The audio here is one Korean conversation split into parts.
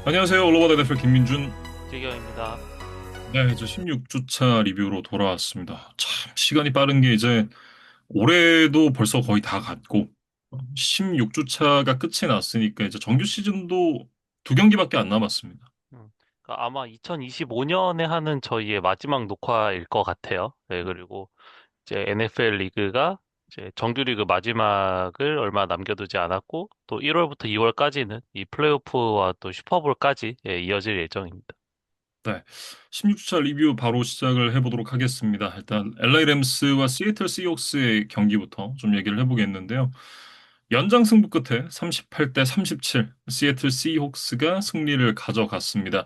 안녕하세요. 올로바다 대표 김민준. 재경입니다. 네, 이제 16주차 리뷰로 돌아왔습니다. 참, 시간이 빠른 게 이제 올해도 벌써 거의 다 갔고, 16주차가 끝이 났으니까 이제 정규 시즌도 두 경기밖에 안 남았습니다. 그러니까 아마 2025년에 하는 저희의 마지막 녹화일 것 같아요. 네, 그리고 이제 NFL 리그가 이제 정규리그 마지막을 얼마 남겨두지 않았고, 또 1월부터 2월까지는 이 플레이오프와 또 슈퍼볼까지 이어질 예정입니다. 네, 16주차 리뷰 바로 시작을 해보도록 하겠습니다. 일단 LA 램스와 시애틀 시옥스의 경기부터 좀 얘기를 해보겠는데요. 연장 승부 끝에 38대 37, 시애틀 시혹스가 승리를 가져갔습니다.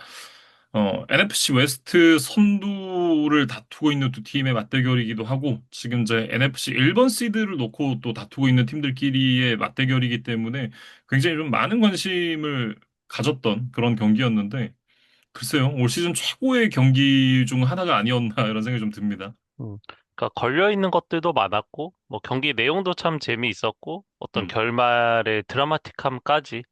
NFC 웨스트 선두를 다투고 있는 두 팀의 맞대결이기도 하고, 지금 이제 NFC 1번 시드를 놓고 또 다투고 있는 팀들끼리의 맞대결이기 때문에 굉장히 좀 많은 관심을 가졌던 그런 경기였는데, 글쎄요, 올 시즌 최고의 경기 중 하나가 아니었나 이런 생각이 좀 듭니다. 그러니까 걸려 있는 것들도 많았고, 뭐 경기 내용도 참 재미있었고, 어떤 음. 결말의 드라마틱함까지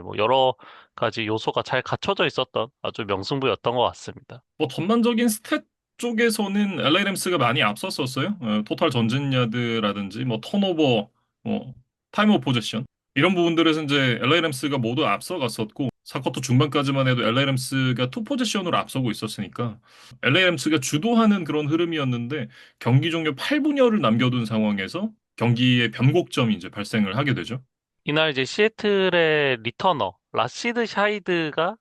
뭐 여러 가지 요소가 잘 갖춰져 있었던 아주 명승부였던 것 같습니다. 뭐 전반적인 스탯 쪽에서는 LA 램스가 많이 앞섰었어요. 토탈 전진 야드라든지 뭐 턴오버, 뭐 타임 오브 포제션 이런 부분들에서 이제 LA 램스가 모두 앞서갔었고 4쿼터 중반까지만 해도 LA 램스가 투 포제션으로 앞서고 있었으니까 LA 램스가 주도하는 그런 흐름이었는데 경기 종료 8분여를 남겨둔 상황에서 경기의 변곡점이 이제 발생을 하게 되죠. 이날 이제 시애틀의 리터너 라시드 샤이드가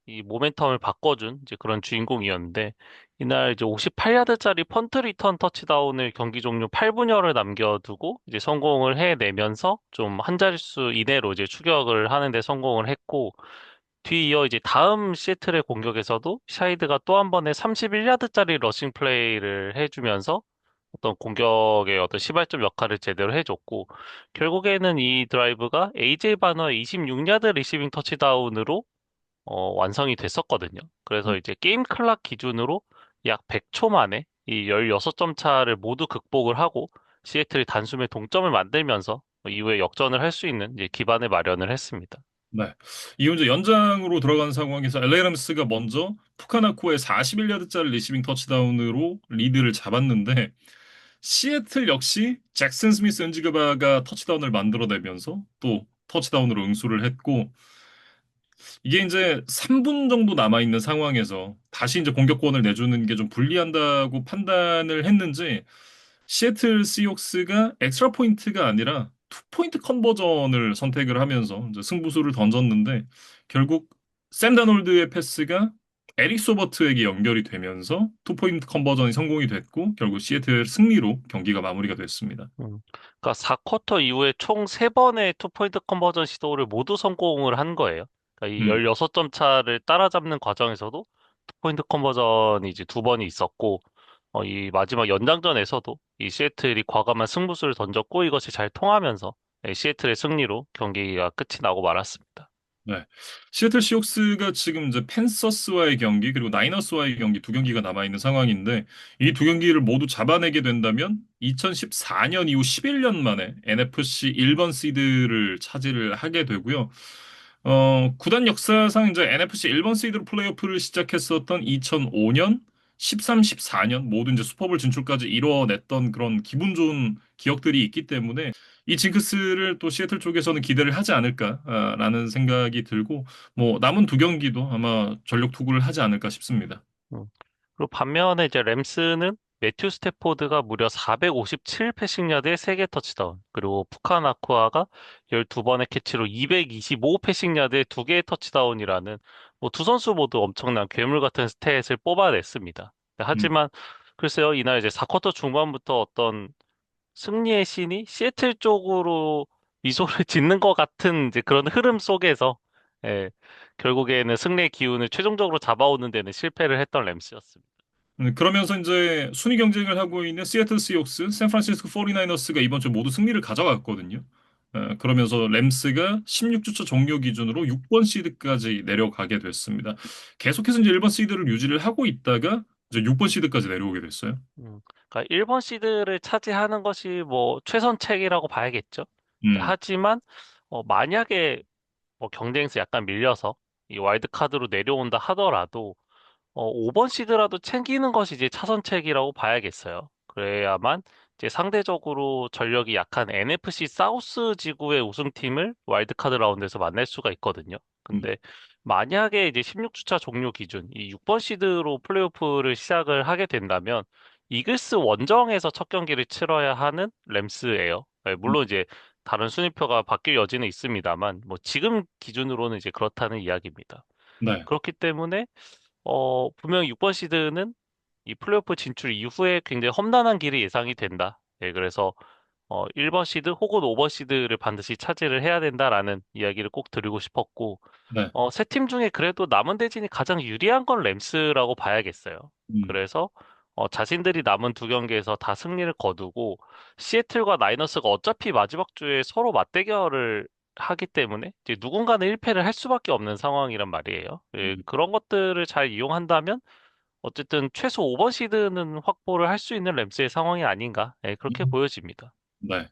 이 모멘텀을 바꿔준 이제 그런 주인공이었는데 이날 이제 58야드짜리 펀트 리턴 터치다운을 경기 종료 8분여를 남겨두고 이제 성공을 해내면서 좀 한 자릿수 이내로 이제 추격을 하는데 성공을 했고 뒤이어 이제 다음 시애틀의 공격에서도 샤이드가 또 한 번에 31야드짜리 러싱 플레이를 해주면서 어떤 공격의 어떤 시발점 역할을 제대로 해줬고, 결국에는 이 드라이브가 AJ 바너의 26야드 리시빙 터치다운으로 완성이 됐었거든요. 그래서 이제 게임 클락 기준으로 약 100초 만에 이 16점 차를 모두 극복을 하고 시애틀이 단숨에 동점을 만들면서 이후에 역전을 할 수 있는 이제 기반을 마련을 했습니다. 네. 이후 이제 연장으로 들어간 상황에서 LA 램스가 먼저 푸카나코의 41야드짜리 리시빙 터치다운으로 리드를 잡았는데 시애틀 역시 잭슨 스미스 은지그바가 터치다운을 만들어내면서 또 터치다운으로 응수를 했고 이게 이제 3분 정도 남아있는 상황에서 다시 이제 공격권을 내주는 게 좀 불리한다고 판단을 했는지 시애틀 시옥스가 엑스트라 포인트가 아니라 투 포인트 컨버전을 선택을 하면서 이제 승부수를 던졌는데 결국 샘 다놀드의 패스가 에릭 소버트에게 연결이 되면서 투 포인트 컨버전이 성공이 됐고 결국 시애틀 승리로 경기가 마무리가 됐습니다. 그러니까 4쿼터 이후에 총 3번의 투포인트 컨버전 시도를 모두 성공을 한 거예요. 그러니까 이 음. 16점 차를 따라잡는 과정에서도 투포인트 컨버전이 이제 2번이 있었고, 이 마지막 연장전에서도 이 시애틀이 과감한 승부수를 던졌고 이것이 잘 통하면서 시애틀의 승리로 경기가 끝이 나고 말았습니다. 네. 시애틀 시옥스가 지금 이제 팬서스와의 경기 그리고 나이너스와의 경기 두 경기가 남아 있는 상황인데 이 두 경기를 모두 잡아내게 된다면 2014년 이후 11년 만에 NFC 1번 시드를 차지를 하게 되고요. 구단 역사상 이제 NFC 1번 시드로 플레이오프를 시작했었던 2005년, 13, 14년 모두 이제 슈퍼볼 진출까지 이뤄냈던 그런 기분 좋은 기억들이 있기 때문에 이 징크스를 또 시애틀 쪽에서는 기대를 하지 않을까라는 생각이 들고 뭐 남은 두 경기도 아마 전력 투구를 하지 않을까 싶습니다. 음. 그리고 반면에 이제 램스는 매튜 스태포드가 무려 457 패싱 야드에 3개 터치다운, 그리고 푸카 나쿠아가 12번의 캐치로 225 패싱 야드에 2개의 터치다운이라는 뭐 두 선수 모두 엄청난 괴물 같은 스탯을 뽑아냈습니다. 음. 하지만 글쎄요, 이날 이제 4쿼터 중반부터 어떤 승리의 신이 시애틀 쪽으로 미소를 짓는 것 같은 이제 그런 흐름 속에서 예, 결국에는 승리의 기운을 최종적으로 잡아오는 데는 실패를 했던 램스였습니다. 그러면서 이제 순위 경쟁을 하고 있는 시애틀 시옥스, 샌프란시스코 49어스가 이번 주 모두 승리를 가져갔거든요. 그러면서 램스가 16주차 종료 기준으로 6번 시드까지 내려가게 됐습니다. 계속해서 이제 1번 시드를 유지를 하고 있다가 이제 6번 시드까지 내려오게 됐어요. 그러니까 1번 시드를 차지하는 것이 뭐 최선책이라고 봐야겠죠. 음. 하지만 만약에 뭐 경쟁에서 약간 밀려서 이 와일드카드로 내려온다 하더라도 5번 시드라도 챙기는 것이 이제 차선책이라고 봐야겠어요. 그래야만 이제 상대적으로 전력이 약한 NFC 사우스 지구의 우승팀을 와일드카드 라운드에서 만날 수가 있거든요. 음, 근데 만약에 이제 16주차 종료 기준 이 6번 시드로 플레이오프를 시작을 하게 된다면 이글스 원정에서 첫 경기를 치러야 하는 램스예요. 네, 음, 물론 이제 다른 순위표가 바뀔 여지는 있습니다만 뭐 지금 기준으로는 이제 그렇다는 이야기입니다. 네, 그렇기 때문에 분명히 6번 시드는 이 플레이오프 진출 이후에 굉장히 험난한 길이 예상이 된다. 예, 그래서 1번 시드 혹은 5번 시드를 반드시 차지를 해야 된다라는 이야기를 꼭 드리고 싶었고, 네, 세 팀 중에 그래도 남은 대진이 가장 유리한 건 램스라고 봐야겠어요. 음, 그래서 자신들이 남은 두 경기에서 다 승리를 거두고 시애틀과 나이너스가 어차피 마지막 주에 서로 맞대결을 하기 때문에 이제 누군가는 1패를 할 수밖에 없는 상황이란 말이에요. 예, 음, 그런 것들을 잘 이용한다면 어쨌든 최소 5번 시드는 확보를 할 수 있는 램스의 상황이 아닌가, 예, 그렇게 음, 보여집니다. 네.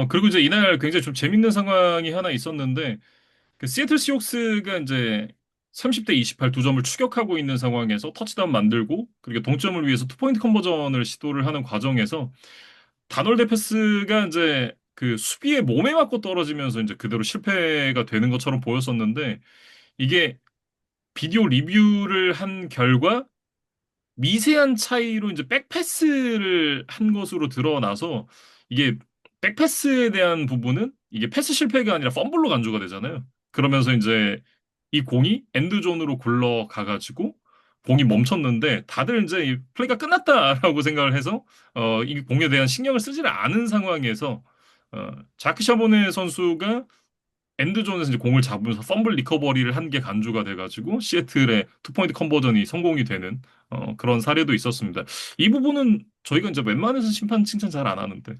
그리고 이제 이날 굉장히 좀 재밌는 상황이 하나 있었는데, 그 시애틀 시옥스가 이제 30대 28 두 점을 추격하고 있는 상황에서 터치다운 만들고, 그리고 동점을 위해서 투포인트 컨버전을 시도를 하는 과정에서 다놀드 패스가 이제 그 수비의 몸에 맞고 떨어지면서 이제 그대로 실패가 되는 것처럼 보였었는데, 이게 비디오 리뷰를 한 결과 미세한 차이로 이제 백패스를 한 것으로 드러나서 이게 백패스에 대한 부분은 이게 패스 실패가 아니라 펌블로 간주가 되잖아요. 그러면서 이제 이 공이 엔드존으로 굴러가가지고 공이 멈췄는데 다들 이제 이 플레이가 끝났다라고 생각을 해서 이 공에 대한 신경을 쓰지를 않은 상황에서 자크 샤보네 선수가 엔드존에서 이제 공을 잡으면서 펌블 리커버리를 한 게 간주가 돼가지고 시애틀의 투포인트 컨버전이 성공이 되는 그런 사례도 있었습니다. 이 부분은 저희가 이제 웬만해서 심판 칭찬 잘 안 하는데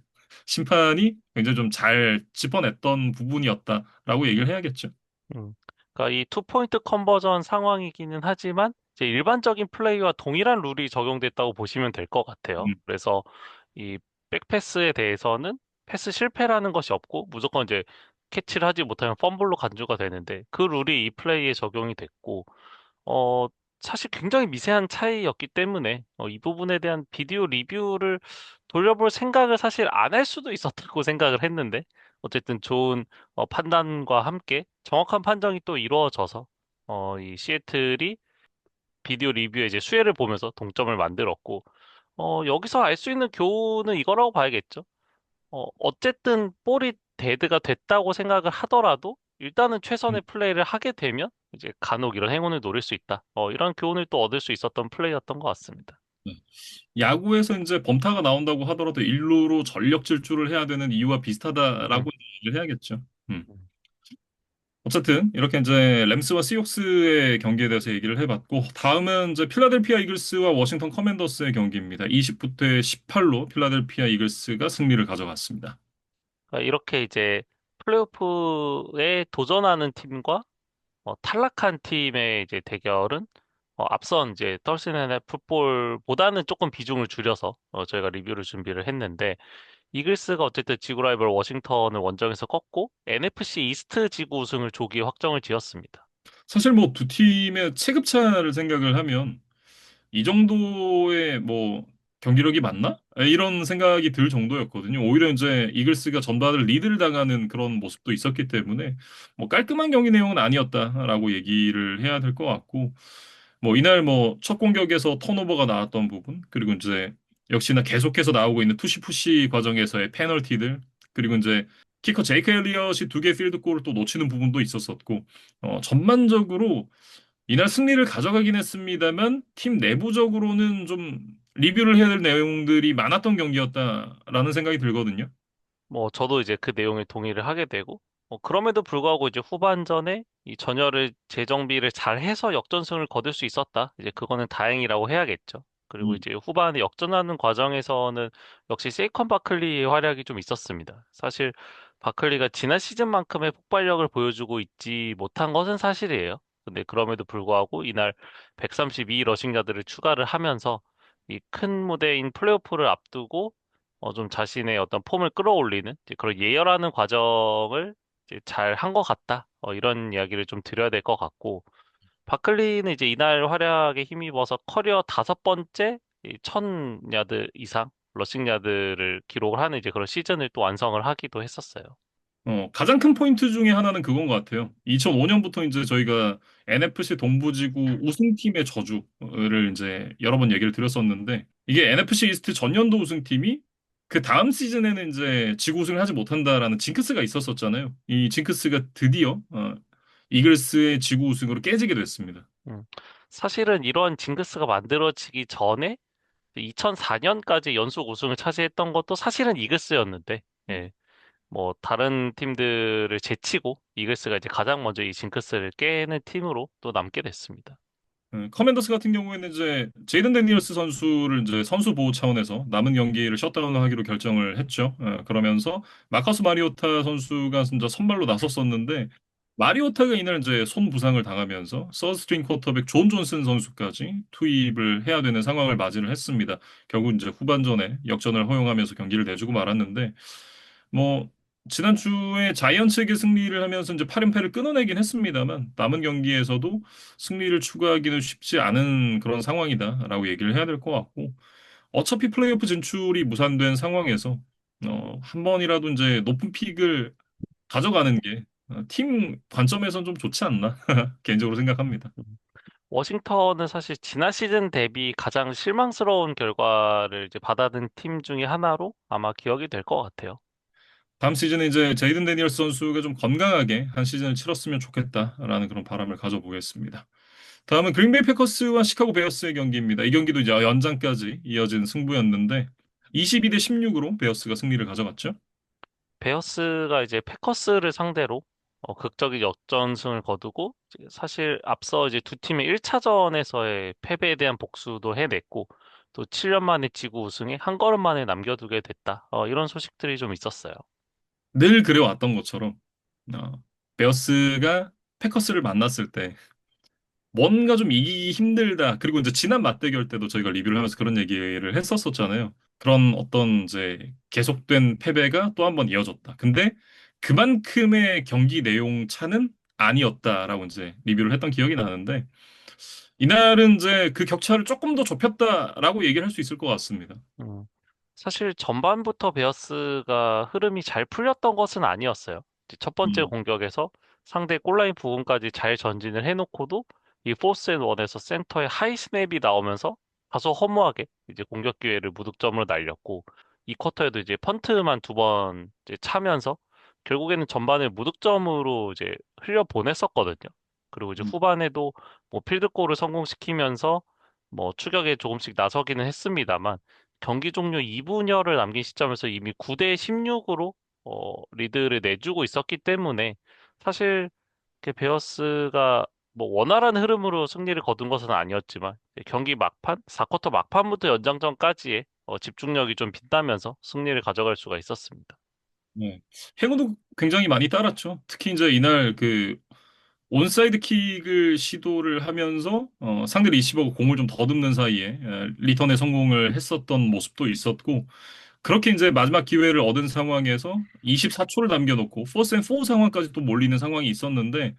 심판이 굉장히 좀 잘 짚어냈던 부분이었다라고 얘기를 해야겠죠. 음. 그러니까 이 투포인트 컨버전 상황이기는 하지만 이제 일반적인 플레이와 동일한 룰이 적용됐다고 보시면 될 것 같아요. 음, 그래서 이 백패스에 대해서는 패스 실패라는 것이 없고 무조건 이제 캐치를 하지 못하면 펌블로 간주가 되는데 그 룰이 이 플레이에 적용이 됐고 어, 사실 굉장히 미세한 차이였기 때문에 이 부분에 대한 비디오 리뷰를 돌려볼 생각을 사실 안 할 수도 있었다고 생각을 했는데 어쨌든 좋은 판단과 함께 정확한 판정이 또 이루어져서 이 시애틀이 비디오 리뷰에 이제 수혜를 보면서 동점을 만들었고 여기서 알 수 있는 교훈은 이거라고 봐야겠죠. 어쨌든 볼이 데드가 됐다고 생각을 하더라도 일단은 음, 최선의 플레이를 하게 되면 이제 간혹 이런 행운을 노릴 수 있다. 이런 교훈을 또 얻을 수 있었던 플레이였던 것 같습니다. 네. 야구에서 이제 범타가 나온다고 하더라도 일루로 전력 질주를 해야 되는 이유와 비슷하다라고 얘기를 해야겠죠. 음. 어쨌든 이렇게 이제 램스와 시옥스의 경기에 대해서 얘기를 해봤고 다음은 이제 필라델피아 이글스와 워싱턴 커맨더스의 경기입니다. 20부터 18로 필라델피아 이글스가 승리를 가져갔습니다. 그러니까 이렇게 이제 플레이오프에 도전하는 팀과 탈락한 팀의 이제 대결은 앞선 이제 털스앤 풋볼보다는 조금 비중을 줄여서 저희가 리뷰를 준비를 했는데 이글스가 어쨌든 지구 라이벌 워싱턴을 원정에서 꺾고 NFC 이스트 지구 우승을 조기에 확정을 지었습니다. 사실 뭐 두 팀의 체급차를 생각을 하면 이 정도의 뭐 경기력이 맞나? 이런 생각이 들 정도였거든요. 오히려 이제 이글스가 전반을 리드를 당하는 그런 모습도 있었기 때문에 뭐 깔끔한 경기 내용은 아니었다라고 얘기를 해야 될 것 같고 뭐 이날 뭐 첫 공격에서 턴오버가 나왔던 부분 그리고 이제 역시나 계속해서 나오고 있는 투시푸시 과정에서의 페널티들 그리고 이제 키커 제이크 엘리엇이 두 개 필드골을 또 놓치는 부분도 있었었고 전반적으로 이날 승리를 가져가긴 했습니다만 팀 내부적으로는 좀 리뷰를 해야 될 내용들이 많았던 경기였다라는 생각이 들거든요. 뭐 저도 이제 그 내용에 동의를 하게 되고 그럼에도 불구하고 이제 후반전에 이 전열을 재정비를 잘 해서 역전승을 거둘 수 있었다. 이제 그거는 다행이라고 해야겠죠. 그리고 음, 이제 후반에 역전하는 과정에서는 역시 세이컨 바클리의 활약이 좀 있었습니다. 사실 바클리가 지난 시즌만큼의 폭발력을 보여주고 있지 못한 것은 사실이에요. 근데 그럼에도 불구하고 이날 132 러싱야드를 추가를 하면서 이 큰 무대인 플레이오프를 앞두고 좀 자신의 어떤 폼을 끌어올리는 이제 그런 예열하는 과정을 잘 한 것 같다. 이런 이야기를 좀 드려야 될 것 같고, 바클리는 이제 이날 활약에 힘입어서 커리어 다섯 번째 1000야드 이상 러싱 야드를 기록을 하는 이제 그런 시즌을 또 완성을 하기도 했었어요. 가장 큰 포인트 중에 하나는 그건 것 같아요. 2005년부터 이제 저희가 NFC 동부지구 우승팀의 저주를 이제 여러 번 얘기를 드렸었는데, 이게 NFC 이스트 전년도 우승팀이 그 다음 시즌에는 이제 지구 우승을 하지 못한다라는 징크스가 있었었잖아요. 이 징크스가 드디어 이글스의 지구 우승으로 깨지게 됐습니다. 음. 사실은 이런 징크스가 만들어지기 전에 2004년까지 연속 우승을 차지했던 것도 사실은 이글스였는데, 예, 뭐 다른 팀들을 제치고 이글스가 이제 가장 먼저 이 징크스를 깨는 팀으로 또 남게 됐습니다. 커맨더스 같은 경우에는 이제 제이든 데니얼스 선수를 이제 선수 보호 차원에서 남은 경기를 셧다운하기로 결정을 했죠. 그러면서 마커스 마리오타 선수가 진짜 선발로 나섰었는데 마리오타가 이날 이제 손 부상을 당하면서 서스트링 쿼터백 존 존슨 선수까지 투입을 해야 되는 상황을 맞이를 했습니다. 결국 이제 후반전에 역전을 허용하면서 경기를 내주고 말았는데 뭐 지난주에 자이언츠에게 승리를 하면서 이제 8연패를 끊어내긴 했습니다만 남은 경기에서도 승리를 추구하기는 쉽지 않은 그런 상황이다라고 얘기를 해야 될 것 같고 어차피 플레이오프 진출이 무산된 상황에서 한 번이라도 이제 높은 픽을 가져가는 게 팀 관점에선 좀 좋지 않나 개인적으로 생각합니다. 음. 워싱턴은 사실 지난 시즌 대비 가장 실망스러운 결과를 이제 받아든 팀 중에 하나로 아마 기억이 될 것 같아요. 다음 시즌에 이제 제이든 데니얼스 선수가 좀 건강하게 한 시즌을 치렀으면 좋겠다라는 그런 바람을 가져보겠습니다. 다음은 그린베이 패커스와 시카고 베어스의 경기입니다. 이 경기도 이제 연장까지 이어진 승부였는데 22대 16으로 베어스가 승리를 가져갔죠. 베어스가 이제 패커스를 상대로 극적인 역전승을 거두고 이제 사실 앞서 이제 두 팀의 1차전에서의 패배에 대한 복수도 해냈고 또 7년 만에 지구 우승에 한 걸음 만에 남겨두게 됐다. 이런 소식들이 좀 있었어요. 늘 그래왔던 것처럼 어, 베어스가 패커스를 만났을 때 뭔가 좀 이기기 힘들다. 그리고 이제 지난 맞대결 때도 저희가 리뷰를 하면서 그런 얘기를 했었었잖아요. 그런 어떤 이제 계속된 패배가 또 한 번 이어졌다. 근데 그만큼의 경기 내용 차는 아니었다라고 이제 리뷰를 했던 기억이 나는데 이날은 이제 그 격차를 조금 더 좁혔다라고 얘기를 할 수 있을 것 같습니다. 음, 사실 전반부터 베어스가 흐름이 잘 풀렸던 것은 아니었어요. 이제 첫 번째 음. 공격에서 상대 골라인 부분까지 잘 전진을 해놓고도 이 포스 앤 원에서 센터에 하이 스냅이 나오면서 다소 허무하게 이제 공격 기회를 무득점으로 날렸고 이 쿼터에도 이제 펀트만 두 번 이제 차면서 결국에는 전반을 무득점으로 이제 흘려 보냈었거든요. 그리고 이제 음. 후반에도 뭐 필드골을 성공시키면서 뭐 추격에 조금씩 나서기는 했습니다만 경기 종료 2분여를 남긴 시점에서 이미 9대 16으로 리드를 내주고 있었기 때문에 사실 베어스가 뭐 원활한 흐름으로 승리를 거둔 것은 아니었지만 경기 막판, 4쿼터 막판부터 연장전까지의 집중력이 좀 빛나면서 승리를 가져갈 수가 있었습니다. 네. 행운도 굉장히 많이 따랐죠. 특히 이제 이날 그 온사이드 킥을 시도를 하면서 상대 리시버가 공을 좀 더듬는 사이에 리턴에 성공을 했었던 모습도 있었고 그렇게 이제 마지막 기회를 얻은 상황에서 24초를 남겨놓고 포스 앤 포 상황까지 또 몰리는 상황이 있었는데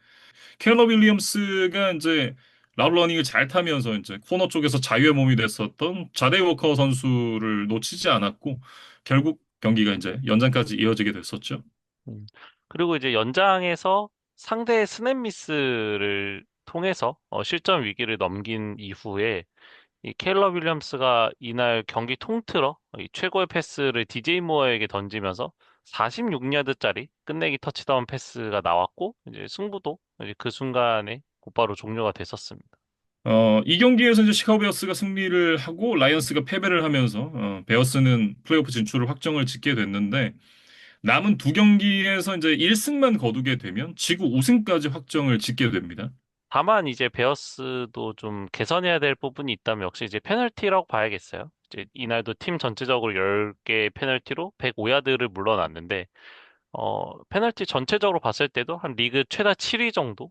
켈러 윌리엄스가 이제 라울 러닝을 잘 타면서 이제 코너 쪽에서 자유의 몸이 됐었던 자데 워커 선수를 놓치지 않았고 결국 경기가 이제 연장까지 이어지게 됐었죠. 음. 그리고 이제 연장에서 상대의 스냅 미스를 통해서 실점 위기를 넘긴 이후에 이 케일러 윌리엄스가 이날 경기 통틀어 이 최고의 패스를 DJ 무어에게 던지면서 46야드짜리 끝내기 터치다운 패스가 나왔고 이제 승부도 이제 그 순간에 곧바로 종료가 됐었습니다. 이 경기에서 이제 시카고 베어스가 승리를 하고 라이언스가 패배를 하면서 베어스는 플레이오프 진출을 확정을 짓게 됐는데 남은 두 경기에서 이제 1승만 거두게 되면 지구 우승까지 확정을 짓게 됩니다. 다만 이제 베어스도 좀 개선해야 될 부분이 있다면 역시 이제 페널티라고 봐야겠어요. 이제 이날도 팀 전체적으로 10개의 페널티로 105야드를 물러났는데 페널티 전체적으로 봤을 때도 한 리그 최다 7위 정도에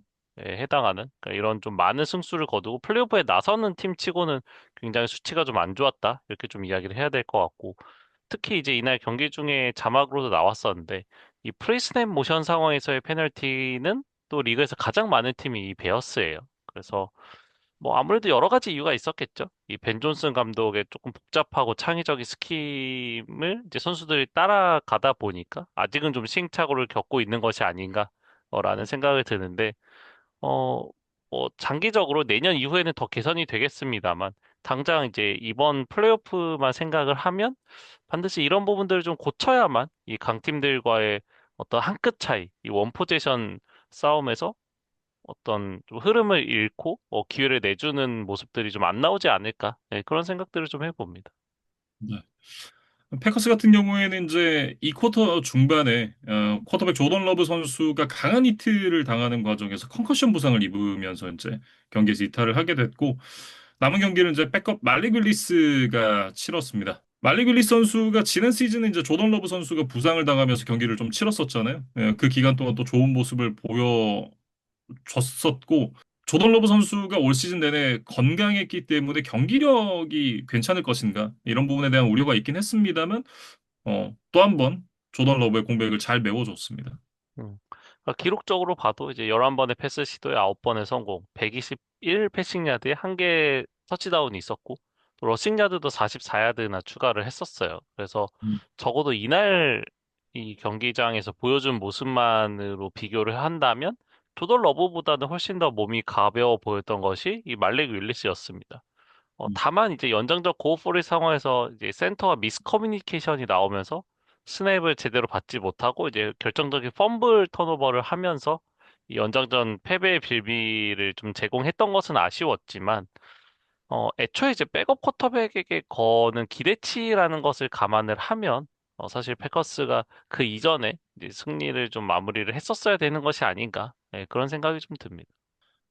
해당하는 그러니까 이런 좀 많은 승수를 거두고 플레이오프에 나서는 팀 치고는 굉장히 수치가 좀 안 좋았다. 이렇게 좀 이야기를 해야 될 것 같고 특히 이제 이날 경기 중에 자막으로도 나왔었는데 이 프리스냅 모션 상황에서의 페널티는 또 리그에서 가장 많은 팀이 이 베어스예요. 그래서 뭐 아무래도 여러 가지 이유가 있었겠죠. 이 벤 존슨 감독의 조금 복잡하고 창의적인 스킴을 이제 선수들이 따라가다 보니까 아직은 좀 시행착오를 겪고 있는 것이 아닌가라는 생각이 드는데 어, 장기적으로 내년 이후에는 더 개선이 되겠습니다만 당장 이제 이번 플레이오프만 생각을 하면 반드시 이런 부분들을 좀 고쳐야만 이 강팀들과의 어떤 한 끗 차이, 이 원 포지션 싸움에서 어떤 좀 흐름을 잃고 기회를 내주는 모습들이 좀 안 나오지 않을까? 네, 그런 생각들을 좀 해봅니다. 네. 패커스 같은 경우에는 이제 이 쿼터 중반에 쿼터백 조던 러브 선수가 강한 히트를 당하는 과정에서 컨커션 부상을 입으면서 이제 경기에서 이탈을 하게 됐고 남은 경기는 이제 백업 말리 윌리스가 치렀습니다. 말리 윌리스 선수가 지난 시즌에 이제 조던 러브 선수가 부상을 당하면서 경기를 좀 치렀었잖아요. 그 기간 동안 또 좋은 모습을 보여줬었고 조던 러브 선수가 올 시즌 내내 건강했기 때문에 경기력이 괜찮을 것인가 이런 부분에 대한 우려가 있긴 했습니다만 또 한 번 조던 러브의 공백을 잘 메워줬습니다. 음. 그러니까 기록적으로 봐도 이제 11번의 패스 시도에 9번의 성공, 121 패싱 야드에 1개 터치다운이 있었고, 또 러싱 야드도 44야드나 추가를 했었어요. 그래서 음, 적어도 이날 이 경기장에서 보여준 모습만으로 비교를 한다면, 조던 러브보다는 훨씬 더 몸이 가벼워 보였던 것이 이 말렉 윌리스였습니다. 음. 다만 이제 연장전 고포리 상황에서 이제 센터와 미스커뮤니케이션이 나오면서 스냅을 제대로 받지 못하고 이제 결정적인 펌블 턴오버를 하면서 이 연장전 패배의 빌미를 좀 제공했던 것은 아쉬웠지만 애초에 이제 백업 쿼터백에게 거는 기대치라는 것을 감안을 하면 사실 패커스가 그 이전에 이제 승리를 좀 마무리를 했었어야 되는 것이 아닌가 그런 생각이 좀 듭니다.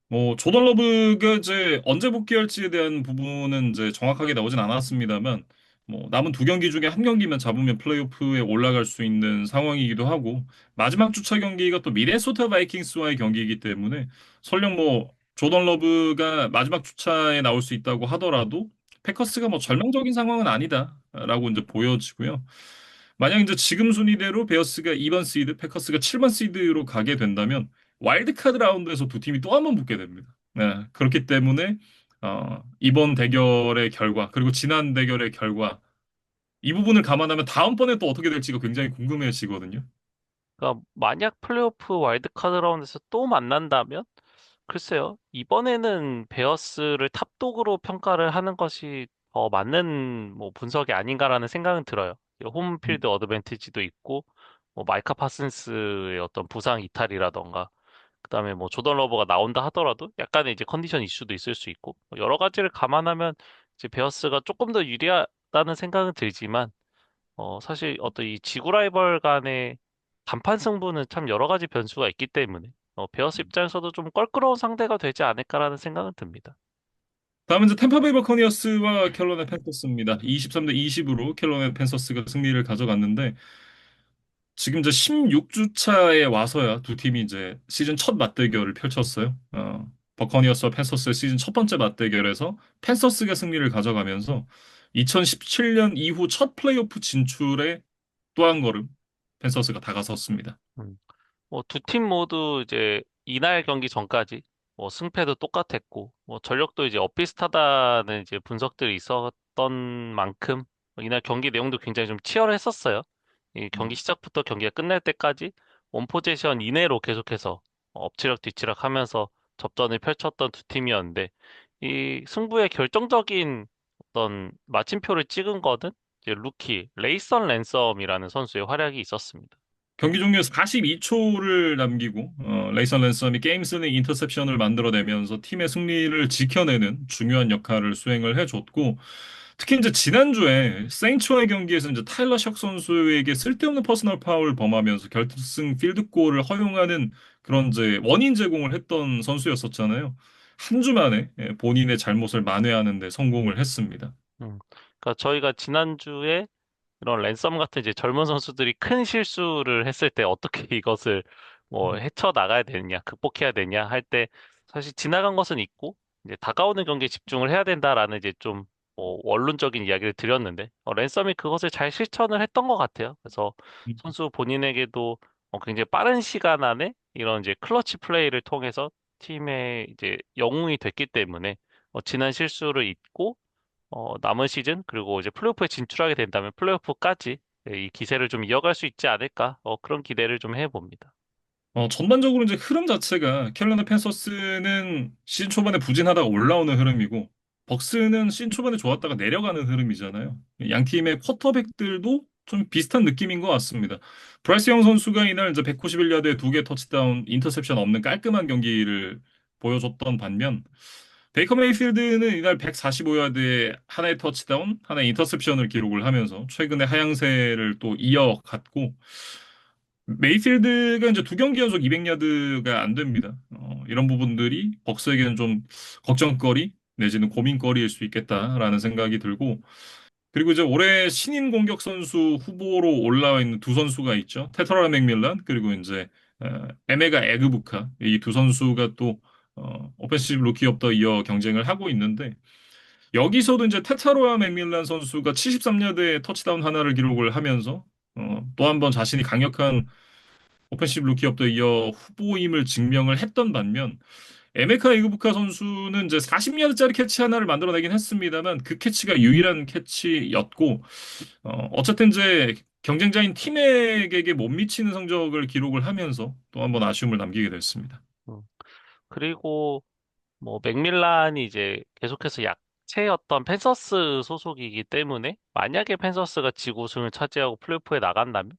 뭐 조던 러브가 이제 언제 복귀할지에 대한 부분은 이제 정확하게 나오진 않았습니다만 뭐 남은 두 경기 중에 한 경기만 잡으면 플레이오프에 올라갈 수 있는 상황이기도 하고 마지막 주차 경기가 또 미네소타 바이킹스와의 경기이기 때문에 설령 뭐 조던 러브가 마지막 주차에 나올 수 있다고 하더라도 패커스가 뭐 절망적인 상황은 아니다라고 이제 보여지고요. 만약 이제 지금 순위대로 베어스가 2번 시드, 패커스가 7번 시드로 가게 된다면 와일드카드 라운드에서 두 팀이 또 한 번 붙게 됩니다. 네, 그렇기 때문에 이번 대결의 결과 그리고 지난 대결의 결과 이 부분을 감안하면 다음번에 또 어떻게 될지가 굉장히 궁금해지거든요. 그러니까 만약 플레이오프 와일드카드 라운드에서 또 만난다면 글쎄요. 이번에는 베어스를 탑독으로 평가를 하는 것이 더 맞는 뭐 분석이 아닌가라는 생각은 들어요. 홈필드 어드밴티지도 있고, 뭐 마이카 파슨스의 어떤 부상 이탈이라던가, 그다음에 뭐 조던 러버가 나온다 하더라도 약간의 이제 컨디션 이슈도 있을 수 있고, 뭐 여러 가지를 감안하면 이제 베어스가 조금 더 유리하다는 생각은 들지만, 사실 어떤 이 지구 라이벌 간의 단판 승부는 참 여러 가지 변수가 있기 때문에 베어스 입장에서도 좀 껄끄러운 상대가 되지 않을까라는 생각은 듭니다. 다음은 이제 템파베이 버커니어스와 캐롤라이나 팬서스입니다. 23대 20으로 캐롤라이나 팬서스가 승리를 가져갔는데 지금 이제 16주차에 와서야 두 팀이 이제 시즌 첫 맞대결을 펼쳤어요. 버커니어스와 팬서스의 시즌 첫 번째 맞대결에서 팬서스가 승리를 가져가면서 2017년 이후 첫 플레이오프 진출에 또 한 걸음 팬서스가 다가섰습니다. 음. 뭐 두 팀 모두 이제 이날 경기 전까지 뭐 승패도 똑같았고 뭐 전력도 이제 엇비슷하다는 이제 분석들이 있었던 만큼 이날 경기 내용도 굉장히 좀 치열했었어요. 이 경기 시작부터 경기가 끝날 때까지 원 포지션 이내로 계속해서 엎치락 뒤치락 하면서 접전을 펼쳤던 두 팀이었는데 이 승부의 결정적인 어떤 마침표를 찍은 거는 이제 루키 레이선 랜섬이라는 선수의 활약이 있었습니다. 경기 종료 42초를 남기고 레이선 랜섬이 게임 스닝 인터셉션을 만들어내면서 팀의 승리를 지켜내는 중요한 역할을 수행을 해줬고 특히 이제 지난주에 세인츠와의 경기에서 이제 타일러 샥 선수에게 쓸데없는 퍼스널 파울을 범하면서 결승 필드골을 허용하는 그런 이제 원인 제공을 했던 선수였었잖아요. 한 주 만에 본인의 잘못을 만회하는 데 성공을 했습니다. 그러니까 저희가 지난주에 이런 랜섬 같은 이제 젊은 선수들이 큰 실수를 했을 때 어떻게 이것을 뭐 헤쳐 나가야 되느냐, 극복해야 되냐 할 때 사실 지나간 것은 있고 이제 다가오는 경기에 집중을 해야 된다라는 이제 좀 원론적인 이야기를 드렸는데 랜섬이 그것을 잘 실천을 했던 것 같아요. 그래서 선수 본인에게도 굉장히 빠른 시간 안에 이런 이제 클러치 플레이를 통해서 팀의 이제 영웅이 됐기 때문에 지난 실수를 잊고 남은 시즌 그리고 이제 플레이오프에 진출하게 된다면 플레이오프까지 이 기세를 좀 이어갈 수 있지 않을까 그런 기대를 좀 해봅니다. 전반적으로 이제 흐름 자체가 캐롤라이나 팬서스는 시즌 초반에 부진하다가 올라오는 흐름이고 벅스는 시즌 초반에 좋았다가 내려가는 흐름이잖아요. 양 팀의 쿼터백들도 좀 비슷한 느낌인 것 같습니다. 브라이스 영 선수가 이날 이제 191야드에 두 개 터치다운, 인터셉션 없는 깔끔한 경기를 보여줬던 반면 베이커 메이필드는 이날 145야드에 하나의 터치다운, 하나의 인터셉션을 기록을 하면서 최근에 하향세를 또 이어갔고 메이필드가 이제 두 경기 연속 200야드가 안 됩니다. 이런 부분들이 벅스에게는 좀 걱정거리 내지는 고민거리일 수 있겠다라는 생각이 들고 그리고 이제 올해 신인 공격 선수 후보로 올라와 있는 두 선수가 있죠. 테터라 맥밀란 그리고 이제 에메가 에그부카 이 두 선수가 또 오펜시브 루키 오브 더 이어 경쟁을 하고 있는데 여기서도 이제 테타로와 맥밀란 선수가 73야드에 터치다운 하나를 기록을 하면서 또 한 번 자신이 강력한 오펜시브 루키 오브 더 이어 후보임을 증명을 했던 반면 에메카 이그부카 선수는 이제 40야드짜리 캐치 하나를 만들어내긴 했습니다만 그 캐치가 유일한 캐치였고 어쨌든 이제 경쟁자인 팀에게 못 미치는 성적을 기록을 하면서 또 한 번 아쉬움을 남기게 됐습니다. 음. 그리고 뭐 맥밀란이 이제 계속해서 약체였던 펜서스 소속이기 때문에 만약에 펜서스가 지구 우승을 차지하고 플레이오프에 나간다면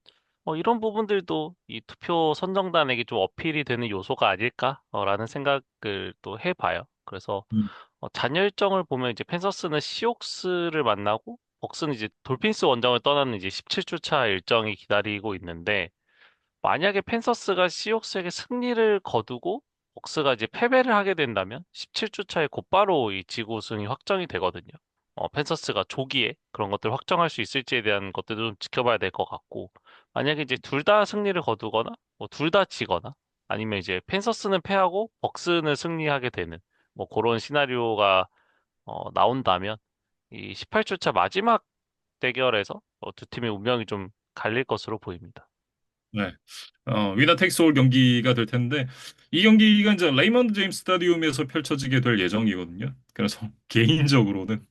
이런 부분들도 이 투표 선정단에게 좀 어필이 되는 요소가 아닐까라는 생각을 또 해봐요. 그래서 음. 잔여 일정을 보면 이제 펜서스는 시옥스를 만나고 벅스는 이제 돌핀스 원정을 떠나는 이제 17주차 일정이 기다리고 있는데 만약에 펜서스가 시옥스에게 승리를 거두고 벅스가 이제 패배를 하게 된다면 17주 차에 곧바로 이 지구 우승이 확정이 되거든요. 펜서스가 조기에 그런 것들을 확정할 수 있을지에 대한 것들도 좀 지켜봐야 될 것 같고, 만약에 이제 둘 다 승리를 거두거나, 뭐 둘 다 지거나, 아니면 이제 펜서스는 패하고 벅스는 승리하게 되는, 뭐 그런 시나리오가 나온다면, 이 18주 차 마지막 대결에서 두 팀의 운명이 좀 갈릴 것으로 보입니다. 네. 위너 텍스 올 경기가 될 텐데 이 경기가 이제 레이먼드 제임스 스타디움에서 펼쳐지게 될 예정이거든요. 그래서 개인적으로는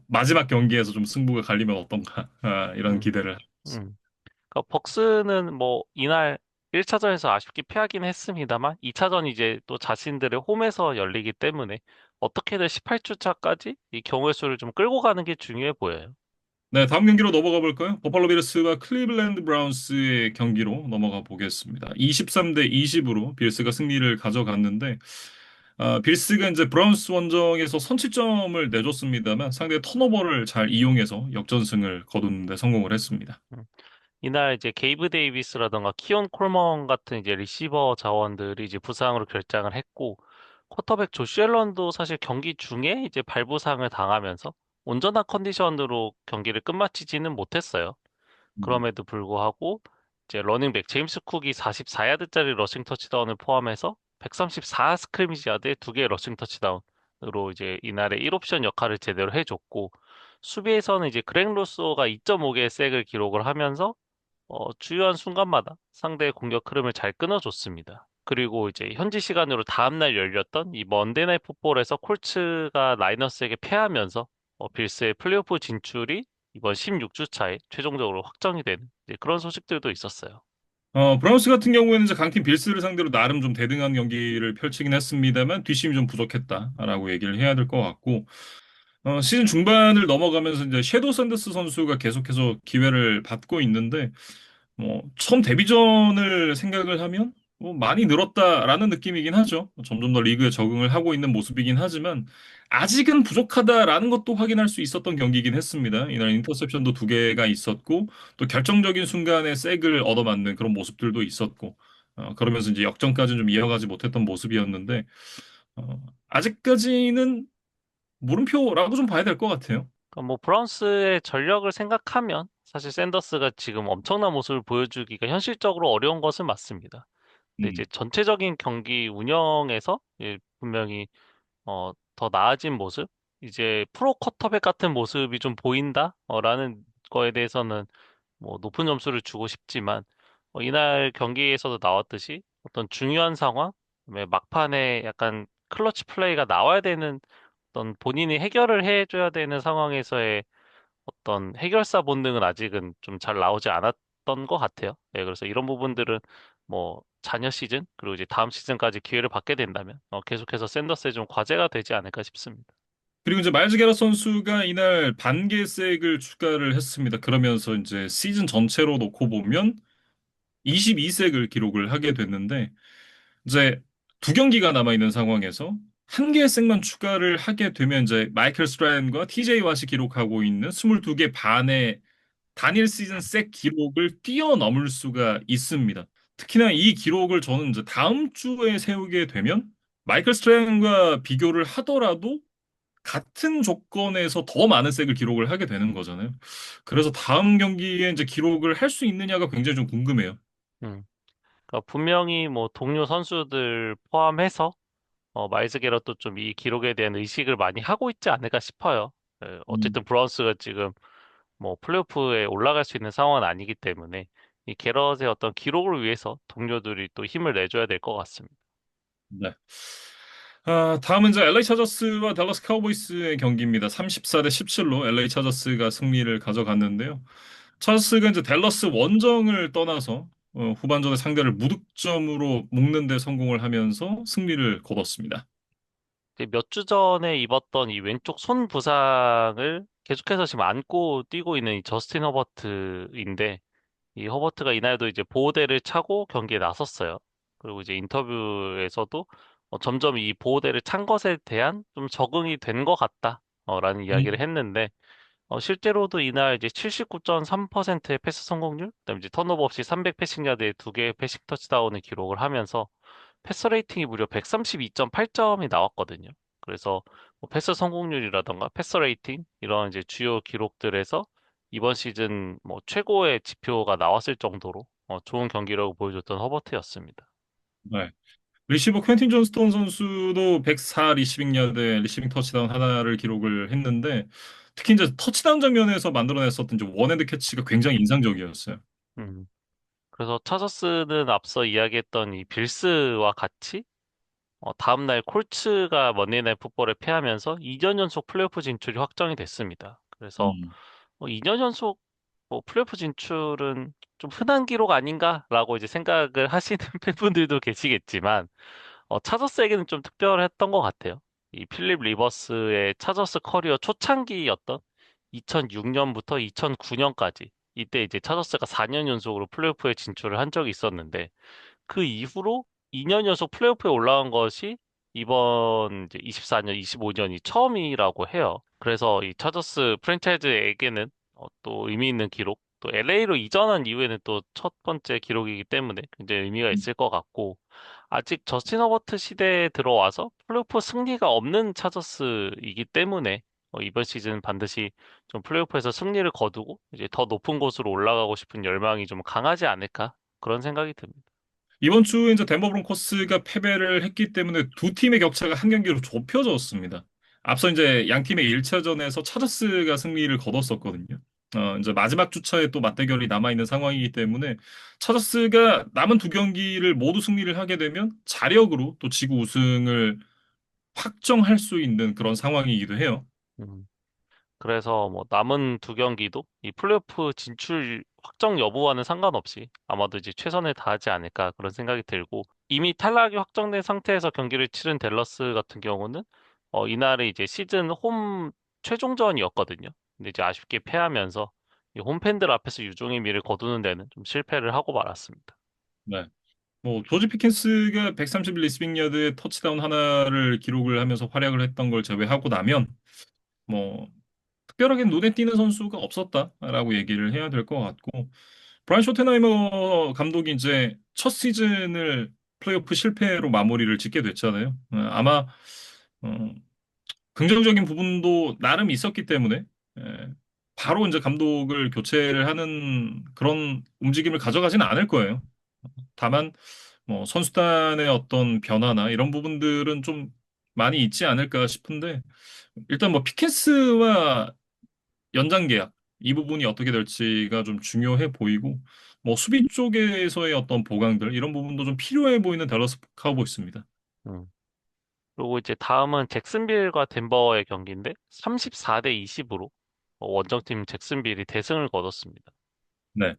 마지막 경기에서 좀 승부가 갈리면 어떤가 이런 음. 기대를. 음. 그러니까 벅스는 뭐 이날 1차전에서 아쉽게 패하긴 했습니다만 2차전 이제 또 자신들의 홈에서 열리기 때문에 어떻게든 18주 차까지 이 경우의 수를 좀 끌고 가는 게 중요해 보여요. 네, 다음 경기로 넘어가 볼까요? 버팔로 빌스와 클리블랜드 브라운스의 경기로 넘어가 보겠습니다. 23대 20으로 빌스가 승리를 가져갔는데 빌스가 이제 브라운스 원정에서 선취점을 내줬습니다만 상대 턴오버를 잘 이용해서 역전승을 거두는데 성공을 했습니다. 음. 이날 이제 게이브 데이비스라던가 키온 콜먼 같은 이제 리시버 자원들이 이제 부상으로 결장을 했고 쿼터백 조시 앨런도 사실 경기 중에 이제 발부상을 당하면서 온전한 컨디션으로 경기를 끝마치지는 못했어요. 음. 그럼에도 불구하고 이제 러닝백 제임스 쿡이 44야드짜리 러싱 터치다운을 포함해서 134 스크리미지 야드에 두 개의 러싱 터치다운으로 이제 이날의 1옵션 역할을 제대로 해줬고 수비에서는 이제 그렉 로소가 2.5개의 색을 기록을 하면서 주요한 순간마다 상대의 공격 흐름을 잘 끊어줬습니다. 그리고 이제 현지 시간으로 다음날 열렸던 이 먼데이 나잇 풋볼에서 콜츠가 라이너스에게 패하면서 빌스의 플레이오프 진출이 이번 16주 차에 최종적으로 확정이 되는 이제 그런 소식들도 있었어요. 브라운스 같은 경우에는 이제 강팀 빌스를 상대로 나름 좀 대등한 경기를 펼치긴 했습니다만 뒷심이 좀 부족했다라고 얘기를 해야 될 것 같고 시즌 중반을 넘어가면서 이제 섀도우 샌더스 선수가 계속해서 기회를 받고 있는데 처음 데뷔전을 생각을 하면 많이 늘었다라는 느낌이긴 하죠. 점점 더 리그에 적응을 하고 있는 모습이긴 하지만 아직은 부족하다라는 것도 확인할 수 있었던 경기이긴 했습니다. 이날 인터셉션도 두 개가 있었고 또 결정적인 순간에 색을 얻어맞는 그런 모습들도 있었고 그러면서 이제 역전까지는 좀 이어가지 못했던 모습이었는데 아직까지는 물음표라고 좀 봐야 될 것 같아요. 그러니까 뭐 브라운스의 전력을 생각하면 사실 샌더스가 지금 엄청난 모습을 보여주기가 현실적으로 어려운 것은 맞습니다. 근데 이제 음. 전체적인 경기 운영에서 분명히 더 나아진 모습, 이제 프로 쿼터백 같은 모습이 좀 보인다? 라는 거에 대해서는 뭐 높은 점수를 주고 싶지만, 이날 경기에서도 나왔듯이 어떤 중요한 상황, 그다음에 막판에 약간 클러치 플레이가 나와야 되는 어떤 본인이 해결을 해줘야 되는 상황에서의 어떤 해결사 본능은 아직은 좀 잘 나오지 않았던 것 같아요. 예, 그래서 이런 부분들은 뭐 자녀 시즌 그리고 이제 다음 시즌까지 기회를 받게 된다면 계속해서 샌더스에 좀 과제가 되지 않을까 싶습니다. 그리고 이제 마일즈 게러 선수가 이날 반개색을 추가를 했습니다. 그러면서 이제 시즌 전체로 놓고 보면 22색을 기록을 하게 됐는데 이제 두 경기가 남아 있는 상황에서 한 개의 색만 추가를 하게 되면 이제 마이클 스트라인과 TJ 왓이 기록하고 있는 22개 반의 단일 시즌 색 기록을 뛰어넘을 수가 있습니다. 특히나 이 기록을 저는 이제 다음 주에 세우게 되면 마이클 스트라인과 비교를 하더라도 같은 조건에서 더 많은 색을 기록을 하게 되는 거잖아요. 그래서 다음 경기에 이제 기록을 할 수 있느냐가 굉장히 좀 궁금해요. 음. 그러니까 분명히 뭐 동료 선수들 포함해서 마일즈 게럿도 좀 이 기록에 대한 의식을 많이 하고 있지 않을까 싶어요. 예, 음, 어쨌든 브라운스가 지금 뭐 플레이오프에 올라갈 수 있는 상황은 아니기 때문에 이 게럿의 어떤 기록을 위해서 동료들이 또 힘을 내줘야 될 것 같습니다. 네. 다음은 이제 LA 차저스와 달러스 카우보이스의 경기입니다. 34대 17로 LA 차저스가 승리를 가져갔는데요. 차저스가 이제 댈러스 원정을 떠나서 후반전에 상대를 무득점으로 묶는 데 성공을 하면서 승리를 거뒀습니다. 몇 주 전에 입었던 이 왼쪽 손 부상을 계속해서 지금 안고 뛰고 있는 이 저스틴 허버트인데 이 허버트가 이날도 이제 보호대를 차고 경기에 나섰어요. 그리고 이제 인터뷰에서도 점점 이 보호대를 찬 것에 대한 좀 적응이 된 것 같다. 라는 이야기를 음, 했는데 실제로도 이날 이제 79.3%의 패스 성공률, 그다음에 이제 턴오버 없이 300 패싱 야드에 두 개의 패싱 터치다운을 기록을 하면서 패스 레이팅이 무려 132.8점이 나왔거든요. 그래서 뭐 패스 성공률이라던가 패스 레이팅 이런 이제 주요 기록들에서 이번 시즌 뭐 최고의 지표가 나왔을 정도로 좋은 경기력을 보여줬던 허버트였습니다. 네. 리시버 퀸틴 존스톤 선수도 104 리시빙 야드 리시빙 터치다운 하나를 기록을 했는데 특히 이제 터치다운 장면에서 만들어냈었던 이제 원핸드 캐치가 굉장히 인상적이었어요. 음. 그래서 차저스는 앞서 이야기했던 이 빌스와 같이 다음날 콜츠가 먼데이나잇 풋볼에 패하면서 2년 연속 플레이오프 진출이 확정이 됐습니다. 그래서 음. 2년 연속 뭐 플레이오프 진출은 좀 흔한 기록 아닌가라고 이제 생각을 하시는 팬분들도 계시겠지만 차저스에게는 좀 특별했던 것 같아요. 이 필립 리버스의 차저스 커리어 초창기였던 2006년부터 2009년까지 이때 이제 차저스가 4년 연속으로 플레이오프에 진출을 한 적이 있었는데 그 이후로 2년 연속 플레이오프에 올라간 것이 이번 이제 24년, 25년이 처음이라고 해요. 그래서 이 차저스 프랜차이즈에게는 또 의미 있는 기록, 또 LA로 이전한 이후에는 또 첫 번째 기록이기 때문에 굉장히 의미가 있을 것 같고, 아직 저스틴 허버트 시대에 들어와서 플레이오프 승리가 없는 차저스이기 때문에 이번 시즌 반드시 좀 플레이오프에서 승리를 거두고 이제 더 높은 곳으로 올라가고 싶은 열망이 좀 강하지 않을까 그런 생각이 듭니다. 이번 주에 이제 덴버 브론코스가 패배를 했기 때문에 두 팀의 격차가 한 경기로 좁혀졌습니다. 앞서 이제 양 팀의 1차전에서 차저스가 승리를 거뒀었거든요. 이제 마지막 주차에 또 맞대결이 남아있는 상황이기 때문에 차저스가 남은 두 경기를 모두 승리를 하게 되면 자력으로 또 지구 우승을 확정할 수 있는 그런 상황이기도 해요. 음. 그래서 뭐 남은 두 경기도 이 플레이오프 진출 확정 여부와는 상관없이 아마도 이제 최선을 다하지 않을까 그런 생각이 들고 이미 탈락이 확정된 상태에서 경기를 치른 댈러스 같은 경우는 이날이 이제 시즌 홈 최종전이었거든요. 근데 이제 아쉽게 패하면서 이 홈팬들 앞에서 유종의 미를 거두는 데는 좀 실패를 하고 말았습니다. 네. 뭐 조지 피켄스가 130 리시빙 야드의 터치다운 하나를 기록을 하면서 활약을 했던 걸 제외하고 나면 뭐 특별하게 눈에 띄는 선수가 없었다라고 얘기를 해야 될 것 같고 브라이언 쇼텐하이머 감독이 이제 첫 시즌을 플레이오프 실패로 마무리를 짓게 됐잖아요. 아마 어, 긍정적인 부분도 나름 있었기 때문에 에, 바로 이제 감독을 교체를 하는 그런 움직임을 가져가지는 않을 거예요. 다만 뭐 선수단의 어떤 변화나 이런 부분들은 좀 많이 있지 않을까 싶은데 일단 뭐 피켄스와 연장 계약 이 부분이 어떻게 될지가 좀 중요해 보이고 뭐 수비 쪽에서의 어떤 보강들 이런 부분도 좀 필요해 보이는 댈러스 카우보이스입니다. 음. 그리고 이제 다음은 잭슨빌과 덴버의 경기인데 34대 20으로 원정팀 잭슨빌이 대승을 거뒀습니다. 네.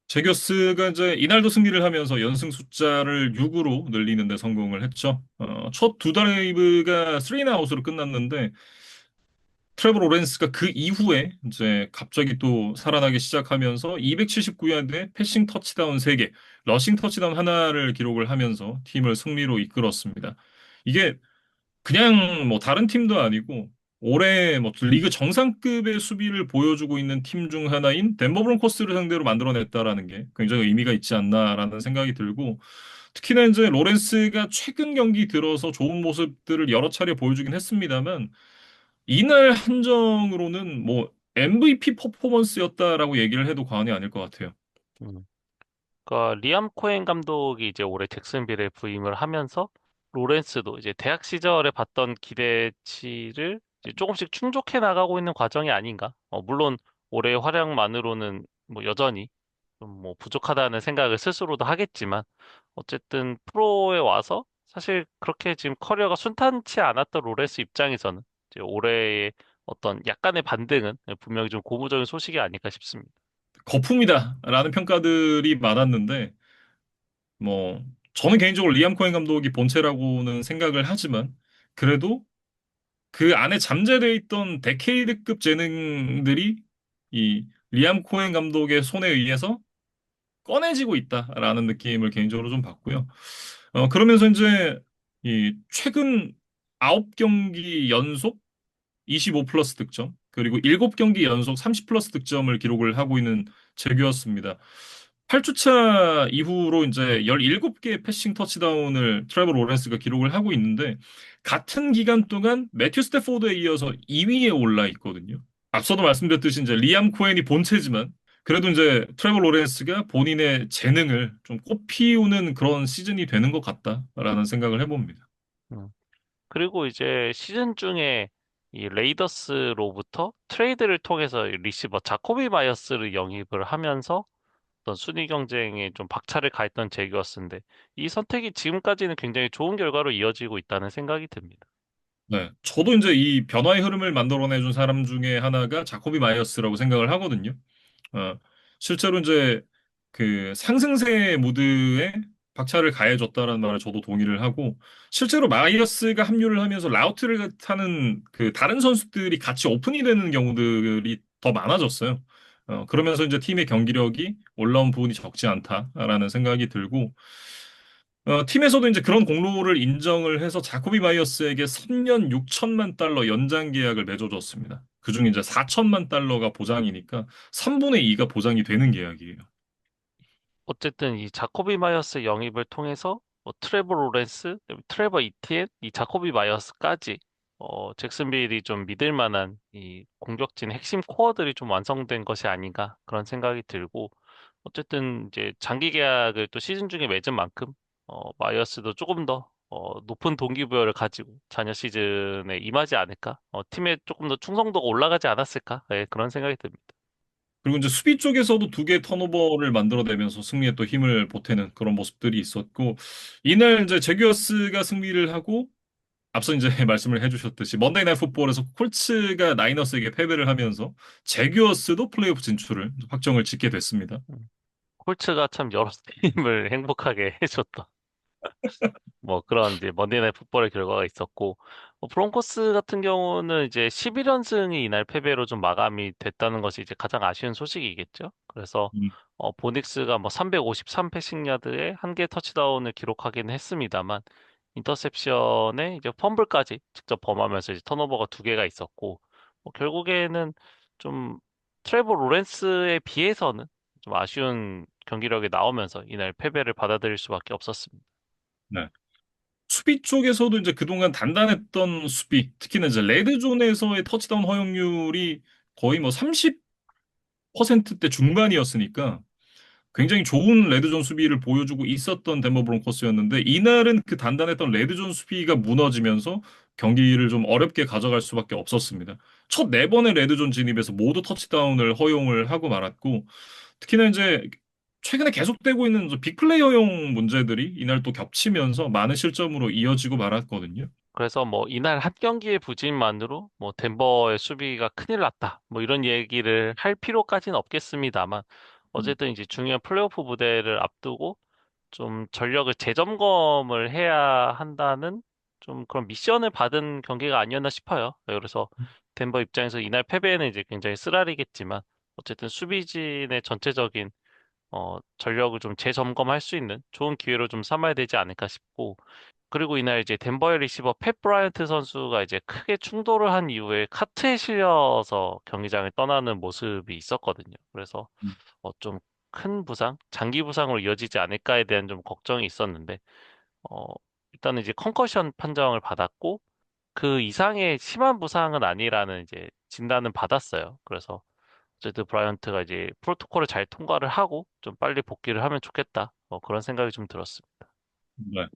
제교스가 이제 이날도 승리를 하면서 연승 숫자를 6으로 늘리는 데 성공을 했죠. 첫 두 드라이브가 3아웃으로 끝났는데 트레버 로렌스가 그 이후에 이제 갑자기 또 살아나기 시작하면서 279야드에 패싱 터치다운 3개, 러싱 터치다운 하나를 기록을 하면서 팀을 승리로 이끌었습니다. 이게 그냥 뭐 다른 팀도 아니고 올해 뭐 리그 정상급의 수비를 보여주고 있는 팀 중 하나인 덴버 브론코스를 상대로 만들어냈다라는 게 굉장히 의미가 있지 않나라는 생각이 들고 특히나 이제 로렌스가 최근 경기 들어서 좋은 모습들을 여러 차례 보여주긴 했습니다만 이날 한정으로는 뭐 MVP 퍼포먼스였다라고 얘기를 해도 과언이 아닐 것 같아요. 음. 그러니까 리암 코엔 감독이 이제 올해 잭슨빌에 부임을 하면서 로렌스도 이제 대학 시절에 봤던 기대치를 이제 조금씩 충족해 나가고 있는 과정이 아닌가. 물론 올해의 활약만으로는 뭐 여전히 좀 뭐 부족하다는 생각을 스스로도 하겠지만 어쨌든 프로에 와서 사실 그렇게 지금 커리어가 순탄치 않았던 로렌스 입장에서는 이제 올해의 어떤 약간의 반등은 분명히 좀 고무적인 소식이 아닐까 싶습니다. 거품이다라는 평가들이 많았는데 뭐 저는 개인적으로 리암 코엔 감독이 본체라고는 생각을 하지만 그래도 그 안에 잠재되어 있던 데케이드급 재능들이 이 리암 코엔 감독의 손에 의해서 꺼내지고 있다라는 느낌을 개인적으로 좀 받고요. 그러면서 이제 이 최근 9경기 연속 25 플러스 득점, 그리고 7경기 연속 30 플러스 득점을 기록을 하고 있는 재규였습니다. 8주차 이후로 이제 17개의 패싱 터치다운을 트레버 로렌스가 기록을 하고 있는데 같은 기간 동안 매튜 스태포드에 이어서 2위에 올라 있거든요. 앞서도 말씀드렸듯이 이제 리암 코엔이 본체지만 그래도 이제 트레버 로렌스가 본인의 재능을 좀 꽃피우는 그런 시즌이 되는 것 같다라는 생각을 해봅니다. 음. 그리고 이제 시즌 중에 이 레이더스로부터 트레이드를 통해서 이 리시버 자코비 마이어스를 영입을 하면서 어떤 순위 경쟁에 좀 박차를 가했던 제기였는데 이 선택이 지금까지는 굉장히 좋은 결과로 이어지고 있다는 생각이 듭니다. 네. 저도 이제 이 변화의 흐름을 만들어내준 사람 중에 하나가 자코비 마이어스라고 생각을 하거든요. 어, 실제로 이제 그 상승세 무드에 박차를 가해줬다라는 말에 저도 동의를 하고, 실제로 마이어스가 합류를 하면서 라우트를 타는 그 다른 선수들이 같이 오픈이 되는 경우들이 더 많아졌어요. 그러면서 이제 팀의 경기력이 올라온 부분이 적지 않다라는 생각이 들고, 팀에서도 이제 그런 공로를 인정을 해서 자코비 마이어스에게 3년 6천만 달러 연장 계약을 맺어줬습니다. 그중에 이제 4천만 달러가 보장이니까 3분의 2가 보장이 되는 계약이에요. 어쨌든 이 자코비 마이어스 영입을 통해서 뭐 트레버 로렌스, 트레버 이티엔, 이 자코비 마이어스까지 잭슨빌이 좀 믿을 만한 이 공격진 핵심 코어들이 좀 완성된 것이 아닌가 그런 생각이 들고 어쨌든 이제 장기 계약을 또 시즌 중에 맺은 만큼 마이어스도 조금 더 높은 동기부여를 가지고 자녀 시즌에 임하지 않을까? 팀에 조금 더 충성도가 올라가지 않았을까? 예, 그런 생각이 듭니다. 그리고 이제 수비 쪽에서도 두 개의 턴오버를 만들어내면서 승리에 또 힘을 보태는 그런 모습들이 있었고, 이날 이제 제규어스가 승리를 하고, 앞서 이제 말씀을 해주셨듯이 먼데이 나잇 풋볼에서 콜츠가 나이너스에게 패배를 하면서 제규어스도 플레이오프 진출을 확정을 짓게 됐습니다. 음. 콜츠가 참 여러 팀을 행복하게 해줬다. 뭐 그런 이제 먼데이나잇 풋볼의 결과가 있었고 브론코스 같은 경우는 이제 11연승이 이날 패배로 좀 마감이 됐다는 것이 이제 가장 아쉬운 소식이겠죠. 그래서 음, 보닉스가 뭐 353 패싱 야드에 한 개 터치다운을 기록하긴 했습니다만 인터셉션에 이제 펌블까지 직접 범하면서 이제 턴오버가 두 개가 있었고 결국에는 좀 트레버 로렌스에 비해서는 좀 아쉬운 경기력이 나오면서 이날 패배를 받아들일 수밖에 없었습니다. 네. 수비 쪽에서도 이제 그동안 단단했던 수비, 특히나 이제 레드존에서의 터치다운 허용률이 거의 뭐 30%대 중반이었으니까 굉장히 좋은 레드존 수비를 보여주고 있었던 덴버 브론코스였는데 이날은 그 단단했던 레드존 수비가 무너지면서 경기를 좀 어렵게 가져갈 수밖에 없었습니다. 첫 네 번의 레드존 진입에서 모두 터치다운을 허용을 하고 말았고 특히나 이제 최근에 계속되고 있는 빅플레이어용 문제들이 이날 또 겹치면서 많은 실점으로 이어지고 말았거든요. 그래서 뭐 이날 한 경기의 부진만으로 뭐 덴버의 수비가 큰일 났다. 뭐 이런 얘기를 할 필요까지는 없겠습니다만 음, 어쨌든 이제 중요한 플레이오프 무대를 앞두고 좀 전력을 재점검을 해야 한다는 좀 그런 미션을 받은 경기가 아니었나 싶어요. 그래서 덴버 입장에서 이날 패배는 이제 굉장히 쓰라리겠지만 어쨌든 수비진의 전체적인 전력을 좀 재점검할 수 있는 좋은 기회로 좀 삼아야 되지 않을까 싶고 그리고 이날 이제 덴버의 리시버 팻 브라이언트 선수가 이제 크게 충돌을 한 이후에 카트에 실려서 경기장을 떠나는 모습이 있었거든요. 그래서 음, 좀 큰 부상, 장기 부상으로 이어지지 않을까에 대한 좀 걱정이 있었는데 어, 일단은 이제 컨커션 판정을 받았고 그 이상의 심한 부상은 아니라는 이제 진단은 받았어요. 그래서 어쨌든 브라이언트가 이제 프로토콜을 잘 통과를 하고 좀 빨리 복귀를 하면 좋겠다. 그런 생각이 좀 들었습니다. 네.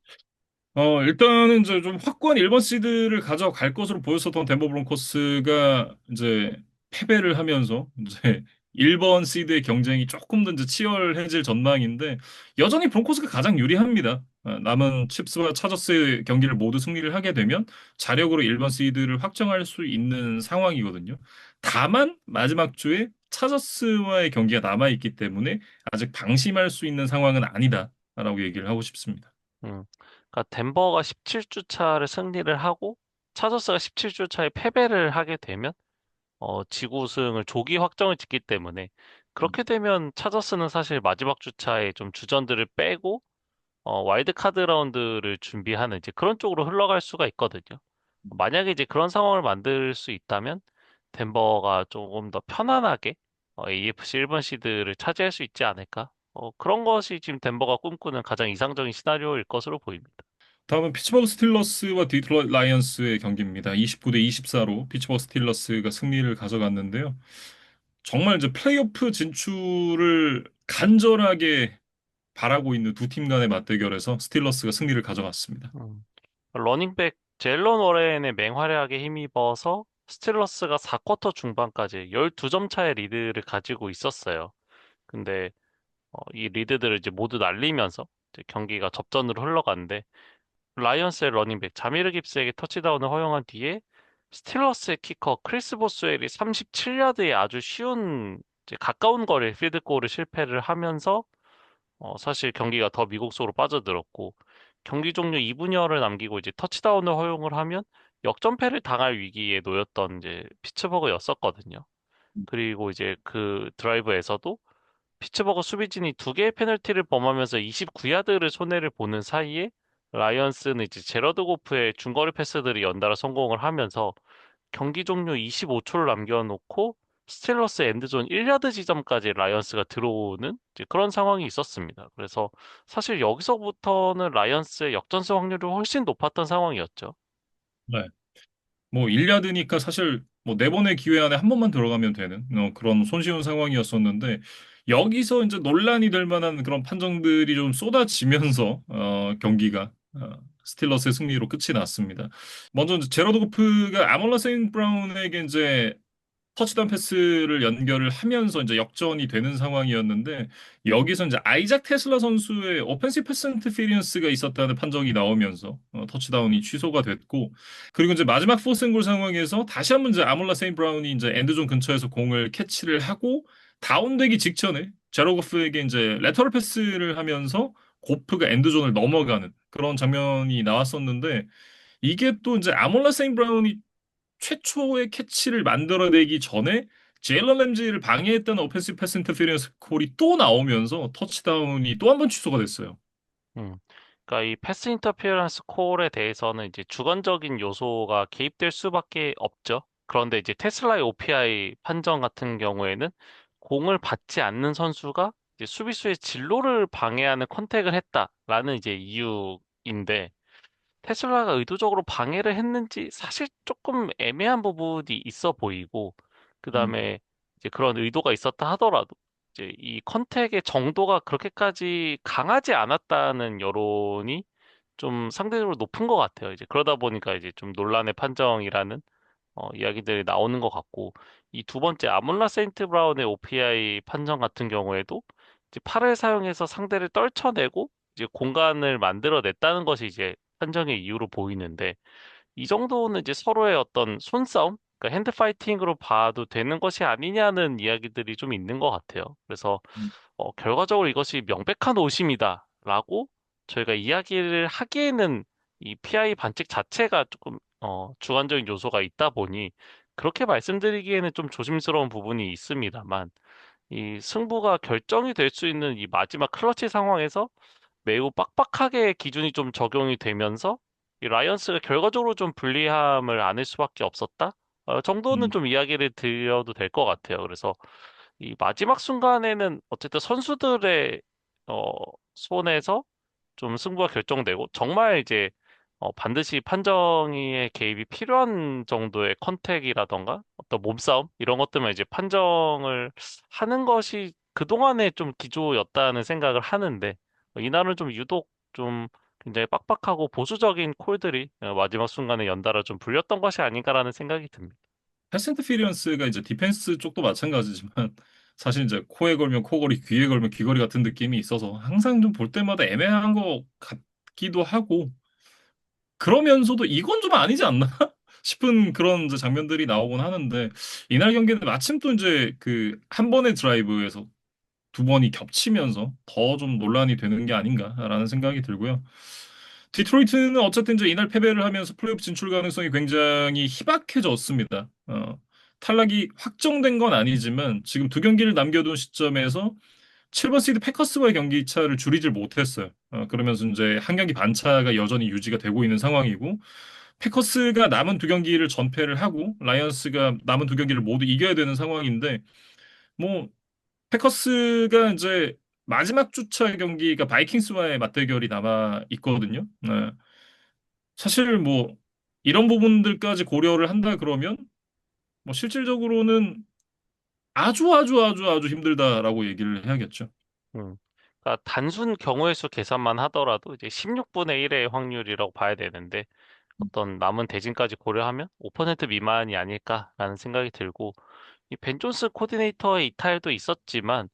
일단은 이제 좀 확고한 1번 시드를 가져갈 것으로 보였었던 덴버 브론코스가 이제 패배를 하면서 이제 1번 시드의 경쟁이 조금 더 이제 치열해질 전망인데 여전히 브론코스가 가장 유리합니다. 남은 칩스와 차저스의 경기를 모두 승리를 하게 되면 자력으로 1번 시드를 확정할 수 있는 상황이거든요. 다만 마지막 주에 차저스와의 경기가 남아 있기 때문에 아직 방심할 수 있는 상황은 아니다라고 얘기를 하고 싶습니다. 그러니까 덴버가 17주 차를 승리를 하고 차저스가 17주 차에 패배를 하게 되면 지구 우승을 조기 확정을 짓기 때문에 그렇게 되면 차저스는 사실 마지막 주차에 좀 주전들을 빼고 와일드 카드 라운드를 준비하는 이제 그런 쪽으로 흘러갈 수가 있거든요. 만약에 이제 그런 상황을 만들 수 있다면 덴버가 조금 더 편안하게 AFC 1번 시드를 차지할 수 있지 않을까? 그런 것이 지금 덴버가 꿈꾸는 가장 이상적인 시나리오일 것으로 보입니다. 다음은 피츠버그 스틸러스와 디트로이트 라이언스의 경기입니다. 29대 24로 피츠버그 스틸러스가 승리를 가져갔는데요. 정말 이제 플레이오프 진출을 간절하게 바라고 있는 두 팀 간의 맞대결에서 스틸러스가 승리를 가져갔습니다. 음. 러닝백 젤런 워렌의 맹활약에 힘입어서 스틸러스가 4쿼터 중반까지 12점 차의 리드를 가지고 있었어요. 근데 이 리드들을 이제 모두 날리면서 이제 경기가 접전으로 흘러갔는데 라이언스의 러닝백 자미르 깁스에게 터치다운을 허용한 뒤에 스틸러스의 키커 크리스 보스웰이 37야드의 아주 쉬운 이제 가까운 거리의 필드골을 실패를 하면서 사실 경기가 더 미국속으로 빠져들었고 경기 종료 2분여를 남기고 이제 터치다운을 허용을 하면 역전패를 당할 위기에 놓였던 이제 피츠버그였었거든요. 그리고 이제 그 드라이브에서도 피츠버그 수비진이 두 개의 페널티를 범하면서 29야드를 손해를 보는 사이에 라이언스는 이제 제러드 고프의 중거리 패스들이 연달아 성공을 하면서 경기 종료 25초를 남겨놓고 스틸러스 엔드존 1야드 지점까지 라이언스가 들어오는 이제 그런 상황이 있었습니다. 그래서 사실 여기서부터는 라이언스의 역전승 확률이 훨씬 높았던 상황이었죠. 네. 뭐 1야드니까 사실 뭐 네 번의 기회 안에 한 번만 들어가면 되는 그런 손쉬운 상황이었었는데 여기서 이제 논란이 될 만한 그런 판정들이 좀 쏟아지면서 경기가 스틸러스의 승리로 끝이 났습니다. 먼저 이제 제러드 고프가 아몰라 세인 브라운에게 이제 터치다운 패스를 연결을 하면서 이제 역전이 되는 상황이었는데 여기서 이제 아이작 테슬라 선수의 오펜시브 패스 인터피리언스가 있었다는 판정이 나오면서 터치다운이 취소가 됐고 그리고 이제 마지막 포스앤골 상황에서 다시 한번 이제 아몰라 세인 브라운이 이제 엔드존 근처에서 공을 캐치를 하고 다운되기 직전에 제로거프에게 이제 레터럴 패스를 하면서 고프가 엔드존을 넘어가는 그런 장면이 나왔었는데 이게 또 이제 아몰라 세인 브라운이 최초의 캐치를 만들어내기 전에 제일런 램지를 방해했다는 오펜시브 패스 인터페런스 콜이 또 나오면서 터치다운이 또 한 번 취소가 됐어요. 음. 그러니까 이 패스 인터피어런스 콜에 대해서는 이제 주관적인 요소가 개입될 수밖에 없죠. 그런데 이제 테슬라의 OPI 판정 같은 경우에는 공을 받지 않는 선수가 이제 수비수의 진로를 방해하는 컨택을 했다라는 이제 이유인데 테슬라가 의도적으로 방해를 했는지 사실 조금 애매한 부분이 있어 보이고, 그 음, 다음에 이제 그런 의도가 있었다 하더라도, 이제 이 컨택의 정도가 그렇게까지 강하지 않았다는 여론이 좀 상대적으로 높은 것 같아요. 이제 그러다 보니까 이제 좀 논란의 판정이라는 이야기들이 나오는 것 같고, 이 두 번째 아몰라 세인트 브라운의 OPI 판정 같은 경우에도 이제 팔을 사용해서 상대를 떨쳐내고 이제 공간을 만들어냈다는 것이 이제 판정의 이유로 보이는데 이 정도는 이제 서로의 어떤 손싸움, 그러니까 핸드파이팅으로 봐도 되는 것이 아니냐는 이야기들이 좀 있는 것 같아요. 그래서 결과적으로 이것이 명백한 오심이다라고 저희가 이야기를 하기에는 이 PI 반칙 자체가 조금 주관적인 요소가 있다 보니 그렇게 말씀드리기에는 좀 조심스러운 부분이 있습니다만 이 승부가 결정이 될 수 있는 이 마지막 클러치 상황에서 매우 빡빡하게 기준이 좀 적용이 되면서 이 라이언스가 결과적으로 좀 불리함을 안을 수밖에 없었다. 정도는 음. 좀 이야기를 드려도 될 것 같아요. 그래서 이 마지막 순간에는 어쨌든 선수들의 어, 손에서 좀 승부가 결정되고 정말 이제 반드시 판정의 개입이 필요한 정도의 컨택이라던가 어떤 몸싸움 이런 것들만 이제 판정을 하는 것이 그동안에 좀 기조였다는 생각을 하는데 이날은 좀 유독 좀 굉장히 빡빡하고 보수적인 콜들이 마지막 순간에 연달아 좀 불렸던 것이 아닌가라는 생각이 듭니다. 패스 인터피리언스가 이제 디펜스 쪽도 마찬가지지만 사실 이제 코에 걸면 코걸이, 귀에 걸면 귀걸이 같은 느낌이 있어서 항상 좀 볼 때마다 애매한 것 같기도 하고 그러면서도 이건 좀 아니지 않나 싶은 그런 이제 장면들이 나오곤 하는데 이날 경기는 마침 또 이제 그 한 번의 드라이브에서 두 번이 겹치면서 더 좀 논란이 되는 게 아닌가라는 생각이 들고요. 디트로이트는 어쨌든 이제 이날 패배를 하면서 플레이오프 진출 가능성이 굉장히 희박해졌습니다. 탈락이 확정된 건 아니지만 지금 두 경기를 남겨둔 시점에서 7번 시드 패커스와의 경기 차를 줄이질 못했어요. 그러면서 이제 한 경기 반차가 여전히 유지가 되고 있는 상황이고 패커스가 남은 두 경기를 전패를 하고 라이언스가 남은 두 경기를 모두 이겨야 되는 상황인데 뭐 패커스가 이제 마지막 주차 경기가 바이킹스와의 맞대결이 남아 있거든요. 네. 사실 뭐 이런 부분들까지 고려를 한다 그러면 뭐 실질적으로는 아주 아주 아주 아주 힘들다라고 얘기를 해야겠죠. 음. 그러니까 단순 경우의 수 계산만 하더라도 이제 16분의 1의 확률이라고 봐야 되는데 어떤 남은 대진까지 고려하면 5% 미만이 아닐까라는 생각이 들고 이 벤 존슨 코디네이터의 이탈도 있었지만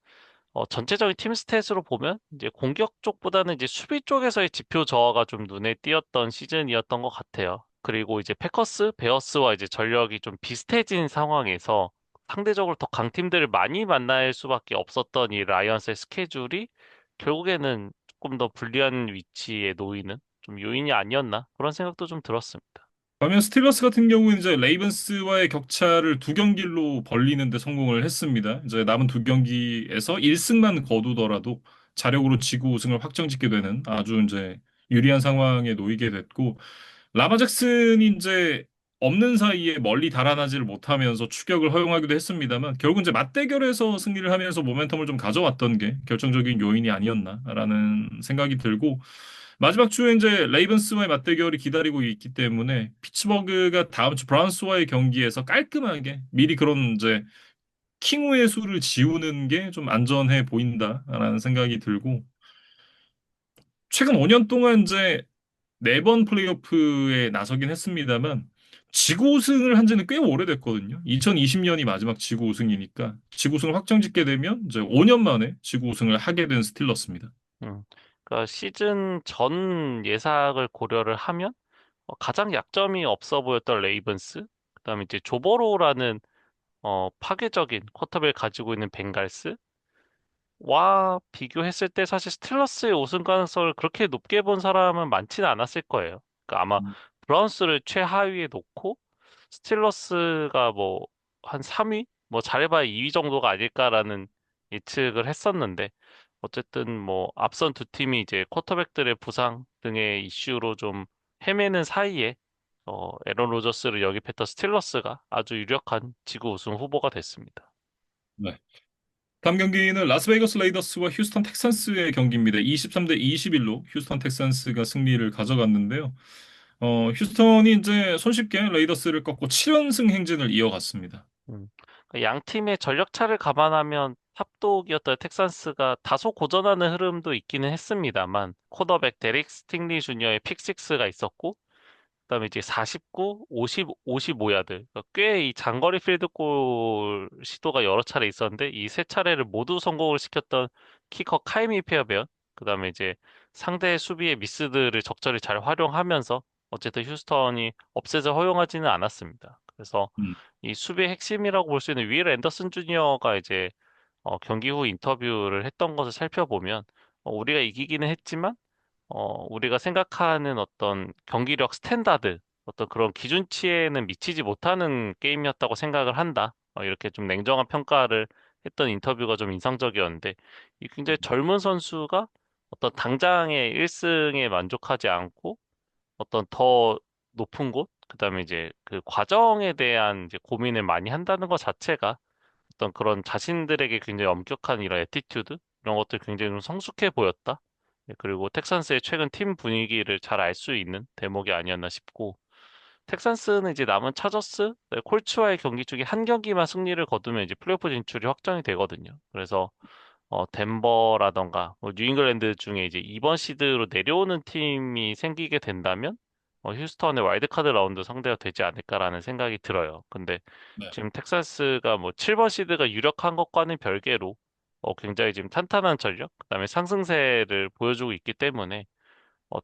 전체적인 팀 스탯으로 보면 이제 공격 쪽보다는 이제 수비 쪽에서의 지표 저하가 좀 눈에 띄었던 시즌이었던 것 같아요. 그리고 이제 패커스, 베어스와 이제 전력이 좀 비슷해진 상황에서 상대적으로 더 강팀들을 많이 만날 수밖에 없었던 이 라이언스의 스케줄이 결국에는 조금 더 불리한 위치에 놓이는 좀 요인이 아니었나 그런 생각도 좀 들었습니다. 반면 스틸러스 같은 경우는 이제 레이븐스와의 격차를 두 경기로 벌리는데 성공을 했습니다. 이제 남은 두 경기에서 1승만 거두더라도 자력으로 지구 우승을 확정짓게 되는 아주 이제 유리한 상황에 놓이게 됐고 라마 잭슨이 이제 없는 사이에 멀리 달아나지를 못하면서 추격을 허용하기도 했습니다만 결국 이제 맞대결에서 승리를 하면서 모멘텀을 좀 가져왔던 게 결정적인 요인이 아니었나라는 생각이 들고 마지막 주에 이제 레이븐스와의 맞대결이 기다리고 있기 때문에 피츠버그가 다음 주 브라운스와의 경기에서 깔끔하게 미리 그런 이제 킹우의 수를 지우는 게 좀 안전해 보인다라는 생각이 들고 최근 5년 동안 이제 4번 플레이오프에 나서긴 했습니다만 지구 우승을 한 지는 꽤 오래됐거든요. 2020년이 마지막 지구 우승이니까 지구 우승을 확정짓게 되면 이제 5년 만에 지구 우승을 하게 된 스틸러스입니다. 음. 그러니까 시즌 전 예상을 고려를 하면 가장 약점이 없어 보였던 레이븐스, 그다음에 이제 조버로라는 파괴적인 쿼터백을 가지고 있는 벵갈스, 와 비교했을 때 사실 스틸러스의 우승 가능성을 그렇게 높게 본 사람은 많지는 않았을 거예요. 그러니까 아마 브라운스를 최하위에 놓고 스틸러스가 뭐 한 3위, 뭐 잘해봐야 2위 정도가 아닐까라는 예측을 했었는데 어쨌든 뭐 앞선 두 팀이 이제 쿼터백들의 부상 등의 이슈로 좀 헤매는 사이에 에런 로저스를 영입했던 스틸러스가 아주 유력한 지구 우승 후보가 됐습니다. 네. 다음 경기는 라스베이거스 레이더스와 휴스턴 텍산스의 경기입니다. 23대 21로 휴스턴 텍산스가 승리를 가져갔는데요. 휴스턴이 이제 손쉽게 레이더스를 꺾고 7연승 행진을 이어갔습니다. 그러니까 양 팀의 전력 차를 감안하면 탑독이었던 텍산스가 다소 고전하는 흐름도 있기는 했습니다만 쿼터백 데릭 스팅리 주니어의 픽식스가 있었고 그다음에 이제 49, 50, 55야드. 꽤 이 장거리 필드골 시도가 여러 차례 있었는데 이 세 차례를 모두 성공을 시켰던 키커 카이미 페어베어. 그다음에 이제 상대 수비의 미스들을 적절히 잘 활용하면서 어쨌든 휴스턴이 업셋을 허용하지는 않았습니다. 그래서 음, 이 수비의 핵심이라고 볼 수 있는 윌 앤더슨 주니어가 이제 경기 후 인터뷰를 했던 것을 살펴보면 우리가 이기기는 했지만 우리가 생각하는 어떤 경기력 스탠다드, 어떤 그런 기준치에는 미치지 못하는 게임이었다고 생각을 한다. 이렇게 좀 냉정한 평가를 했던 인터뷰가 좀 인상적이었는데, 이 굉장히 젊은 선수가 어떤 당장의 1승에 만족하지 않고 어떤 더 높은 곳, 그다음에 이제 그 과정에 대한 이제 고민을 많이 한다는 것 자체가 어떤 그런 자신들에게 굉장히 엄격한 이런 애티튜드 이런 것들 굉장히 좀 성숙해 보였다. 예, 그리고 텍산스의 최근 팀 분위기를 잘 알 수 있는 대목이 아니었나 싶고 텍산스는 이제 남은 차저스, 네, 콜츠와의 경기 중에 한 경기만 승리를 거두면 이제 플레이오프 진출이 확정이 되거든요. 그래서 덴버라던가 뉴잉글랜드 중에 이제 2번 시드로 내려오는 팀이 생기게 된다면 휴스턴의 와일드카드 라운드 상대가 되지 않을까라는 생각이 들어요. 근데 네. 지금 텍사스가 뭐 7번 시드가 유력한 것과는 별개로 굉장히 지금 탄탄한 전력, 그다음에 상승세를 보여주고 있기 때문에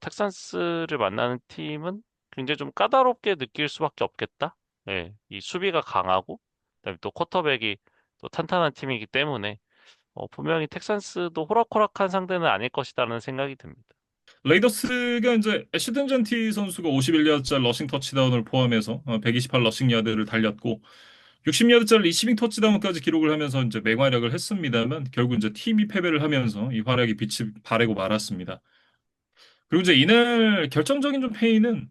텍사스를 만나는 팀은 굉장히 좀 까다롭게 느낄 수밖에 없겠다. 예, 이 수비가 강하고 그다음에 또 쿼터백이 또 탄탄한 팀이기 때문에 분명히 텍산스도 호락호락한 상대는 아닐 것이다라는 생각이 듭니다. 레이더스가 이제 애쉬튼 전티 선수가 51야드짜리 러싱 터치다운을 포함해서 128 러싱 야드를 달렸고 60야드짜리 리시빙 터치다운까지 기록을 하면서 이제 맹활약을 했습니다만 결국 이제 팀이 패배를 하면서 이 활약이 빛이 바래고 말았습니다. 그리고 이제 이날 결정적인 좀 페이는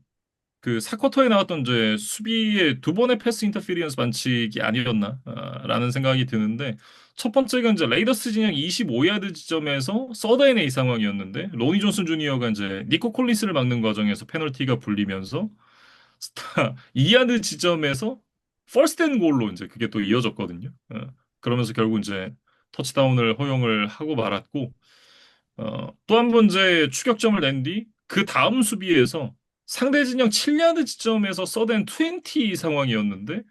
그 사쿼터에 나왔던 이제 수비의 두 번의 패스 인터피리언스 반칙이 아니었나라는 생각이 드는데 첫 번째가 이제 레이더스 진영 25야드 지점에서 서드앤의 상황이었는데 로니 존슨 주니어가 이제 니코 콜린스를 막는 과정에서 페널티가 불리면서 스타 2야드 지점에서 퍼스트 앤 골로 이제 그게 또 이어졌거든요. 그러면서 결국 이제 터치다운을 허용을 하고 말았고 또 한 번 이제 추격점을 낸 뒤 그 다음 수비에서 상대 진영 7야드 지점에서 서든 20 상황이었는데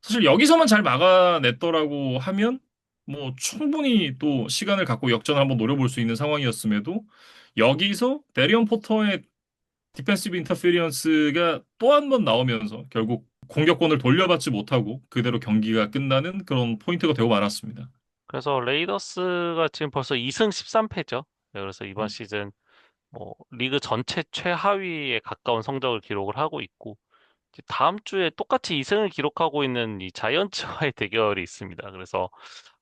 사실 여기서만 잘 막아냈더라고 하면 뭐 충분히 또 시간을 갖고 역전을 한번 노려볼 수 있는 상황이었음에도 여기서 데리언 포터의 디펜시브 인터페리언스가 또 한 번 나오면서 결국 공격권을 돌려받지 못하고 그대로 경기가 끝나는 그런 포인트가 되고 말았습니다. 그래서 레이더스가 지금 벌써 2승 13패죠. 그래서 이번 시즌 리그 전체 최하위에 가까운 성적을 기록을 하고 있고 이제 다음 주에 똑같이 2승을 기록하고 있는 이 자이언츠와의 대결이 있습니다. 그래서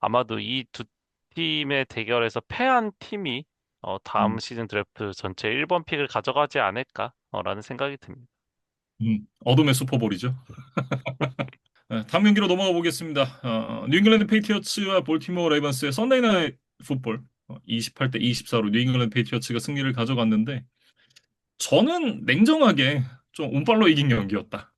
아마도 이 두 팀의 대결에서 패한 팀이 다음 음, 시즌 드래프트 전체 1번 픽을 가져가지 않을까라는 생각이 듭니다. 어둠의 슈퍼볼이죠. 네, 다음 경기로 넘어가 보겠습니다. 뉴잉글랜드 페이트리어츠와 볼티모어 레이번스의 썬데이 나잇 풋볼 28대 24로 뉴잉글랜드 페이트리어츠가 승리를 가져갔는데 저는 냉정하게 좀 운빨로 이긴 경기였다.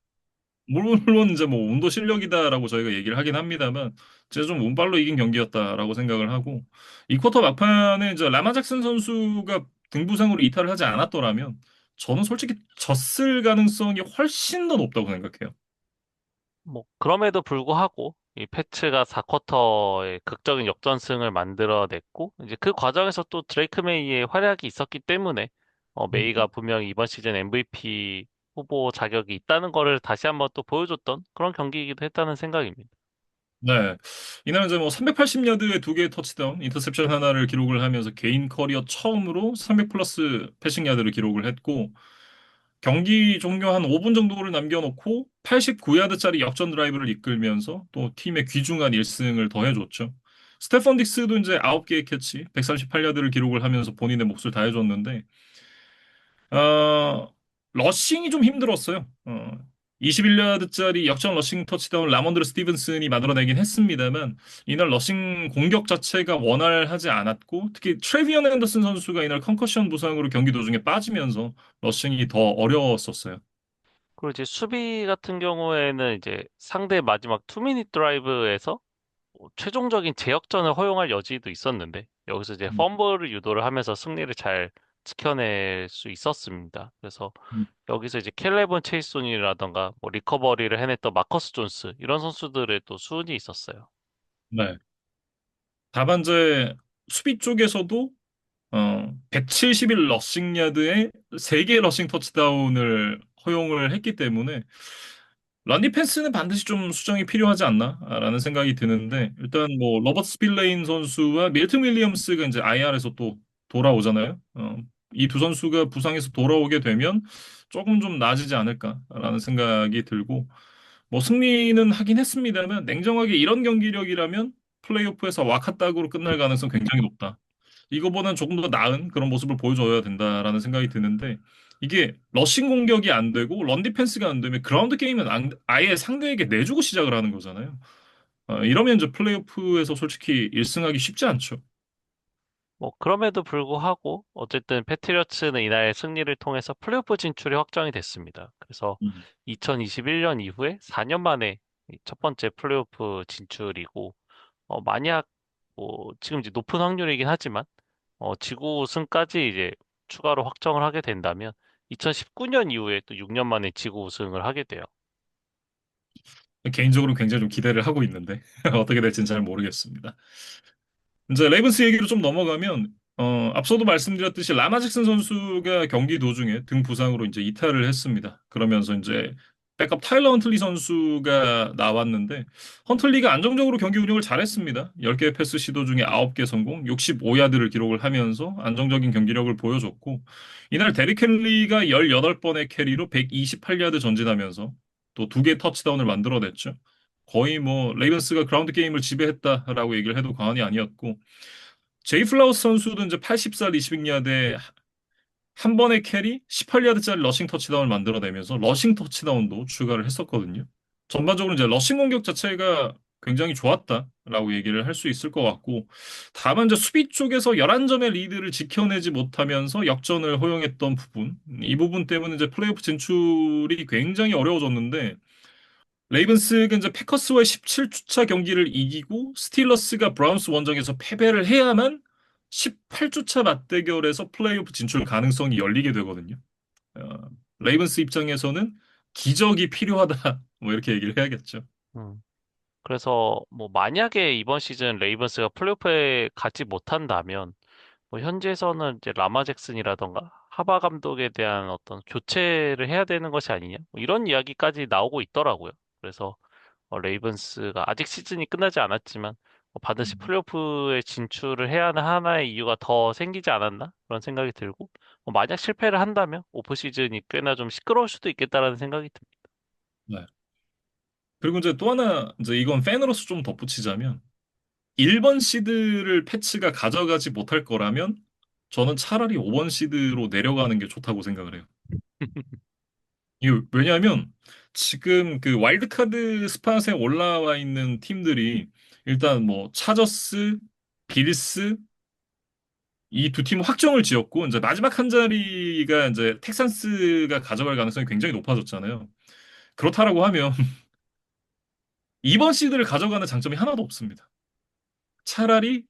물론 이제 뭐 운도 실력이다라고 저희가 얘기를 하긴 합니다만 제가 좀 운빨로 이긴 경기였다라고 생각을 하고 이 쿼터 막판에 이제 라마 잭슨 선수가 등부상으로 이탈을 하지 않았더라면 저는 솔직히 졌을 가능성이 훨씬 더 높다고 생각해요. 뭐 그럼에도 불구하고 이 패츠가 4쿼터에 극적인 역전승을 만들어냈고 이제 그 과정에서 또 드레이크 메이의 활약이 있었기 때문에 메이가 분명히 이번 시즌 MVP 후보 자격이 있다는 거를 다시 한번 또 보여줬던 그런 경기이기도 했다는 생각입니다. 네. 이날은 이제 뭐 380야드에 두 개의 터치다운, 인터셉션 하나를 기록을 하면서 개인 커리어 처음으로 300 플러스 패싱 야드를 기록을 했고, 경기 종료 한 5분 정도를 남겨놓고 89야드짜리 역전 드라이브를 이끌면서 또 팀의 귀중한 1승을 더해줬죠. 스테펀 딕스도 이제 9개의 캐치, 138야드를 기록을 하면서 본인의 몫을 다해줬는데, 러싱이 좀 힘들었어요. 21야드짜리 역전 러싱 터치다운 라몬드르 스티븐슨이 만들어내긴 했습니다만 이날 러싱 공격 자체가 원활하지 않았고 특히 트레비언 앤더슨 선수가 이날 컨커션 부상으로 경기 도중에 빠지면서 러싱이 더 어려웠었어요. 그리고 이제 수비 같은 경우에는 이제 상대 마지막 투미닛 드라이브에서 최종적인 재역전을 허용할 여지도 있었는데 여기서 이제 음, 펌블을 유도를 하면서 승리를 잘 지켜낼 수 있었습니다. 그래서 음. 여기서 이제 켈레본 체이손이라던가 뭐 리커버리를 해냈던 마커스 존스 이런 선수들의 또 수훈이 있었어요. 네. 다만 이제 수비 쪽에서도 171 러싱 야드에 3개 러싱 터치다운을 허용을 했기 때문에 런 디펜스는 반드시 좀 수정이 필요하지 않나라는 생각이 드는데 일단 뭐 로버트 스필레인 선수와 밀튼 윌리엄스가 이제 IR에서 또 돌아오잖아요. 이 두 선수가 부상에서 돌아오게 되면 조금 좀 나아지지 않을까라는 생각이 들고 뭐 승리는 하긴 했습니다만 냉정하게 이런 경기력이라면 플레이오프에서 와카딱으로 끝날 가능성 굉장히 높다. 이거보다는 조금 더 나은 그런 모습을 보여줘야 된다라는 생각이 드는데 이게 러싱 공격이 안 되고 런 디펜스가 안 되면 그라운드 게임은 아예 상대에게 내주고 시작을 하는 거잖아요. 이러면 이제 플레이오프에서 솔직히 1승하기 쉽지 않죠. 뭐 그럼에도 불구하고 어쨌든 패트리어츠는 이날 승리를 통해서 플레이오프 진출이 확정이 됐습니다. 그래서 음. 2021년 이후에 4년 만에 이첫 번째 플레이오프 진출이고 만약 뭐 지금 이제 높은 확률이긴 하지만 지구 우승까지 이제 추가로 확정을 하게 된다면 2019년 이후에 또 6년 만에 지구 우승을 하게 돼요. 개인적으로 굉장히 좀 기대를 하고 있는데 어떻게 될지는 잘 모르겠습니다. 이제 레이븐스 얘기로 좀 넘어가면 앞서도 말씀드렸듯이 라마 잭슨 선수가 경기 도중에 등 부상으로 이제 이탈을 했습니다. 그러면서 이제 백업 타일러 헌틀리 선수가 나왔는데 헌틀리가 안정적으로 경기 운영을 잘했습니다. 10개 패스 시도 중에 9개 성공, 65야드를 기록을 하면서 안정적인 경기력을 보여줬고 이날 데릭 헨리가 18번의 캐리로 128야드 전진하면서 또 2개 터치다운을 만들어냈죠. 거의 뭐 레이븐스가 그라운드 게임을 지배했다라고 얘기를 해도 과언이 아니었고 제이 플라우스 선수도 이제 84 리시빙 야드에 한 번의 캐리 18야드짜리 러싱 터치다운을 만들어내면서 러싱 터치다운도 추가를 했었거든요. 전반적으로 이제 러싱 공격 자체가 굉장히 좋았다라고 얘기를 할 수 있을 것 같고 다만 이제 수비 쪽에서 11점의 리드를 지켜내지 못하면서 역전을 허용했던 부분 이 부분 때문에 이제 플레이오프 진출이 굉장히 어려워졌는데 레이븐스가 이제 패커스와의 17주차 경기를 이기고 스틸러스가 브라운스 원정에서 패배를 해야만 18주차 맞대결에서 플레이오프 진출 가능성이 열리게 되거든요. 어, 레이븐스 입장에서는 기적이 필요하다. 뭐 이렇게 얘기를 해야겠죠. 음. 그래서 뭐 만약에 이번 시즌 레이번스가 플레이오프에 가지 못한다면 뭐 현지에서는 이제 라마 잭슨이라던가 하바 감독에 대한 어떤 교체를 해야 되는 것이 아니냐 뭐 이런 이야기까지 나오고 있더라고요. 그래서 레이븐스가 아직 시즌이 끝나지 않았지만 반드시 음, 플레이오프에 진출을 해야 하는 하나의 이유가 더 생기지 않았나 그런 생각이 들고 만약 실패를 한다면 오프 시즌이 꽤나 좀 시끄러울 수도 있겠다라는 생각이 듭니다. 네. 그리고 이제 또 하나 이제 이건 팬으로서 좀 덧붙이자면 1번 시드를 패치가 가져가지 못할 거라면 저는 차라리 5번 시드로 내려가는 게 좋다고 생각을 해요. 이게 왜냐하면 지금 그 와일드카드 스팟에 올라와 있는 팀들이 일단 뭐 차저스, 빌스 이 두 팀 확정을 지었고 이제 마지막 한 자리가 이제 텍산스가 가져갈 가능성이 굉장히 높아졌잖아요. 그렇다라고 하면 2번 시드를 가져가는 장점이 하나도 없습니다. 차라리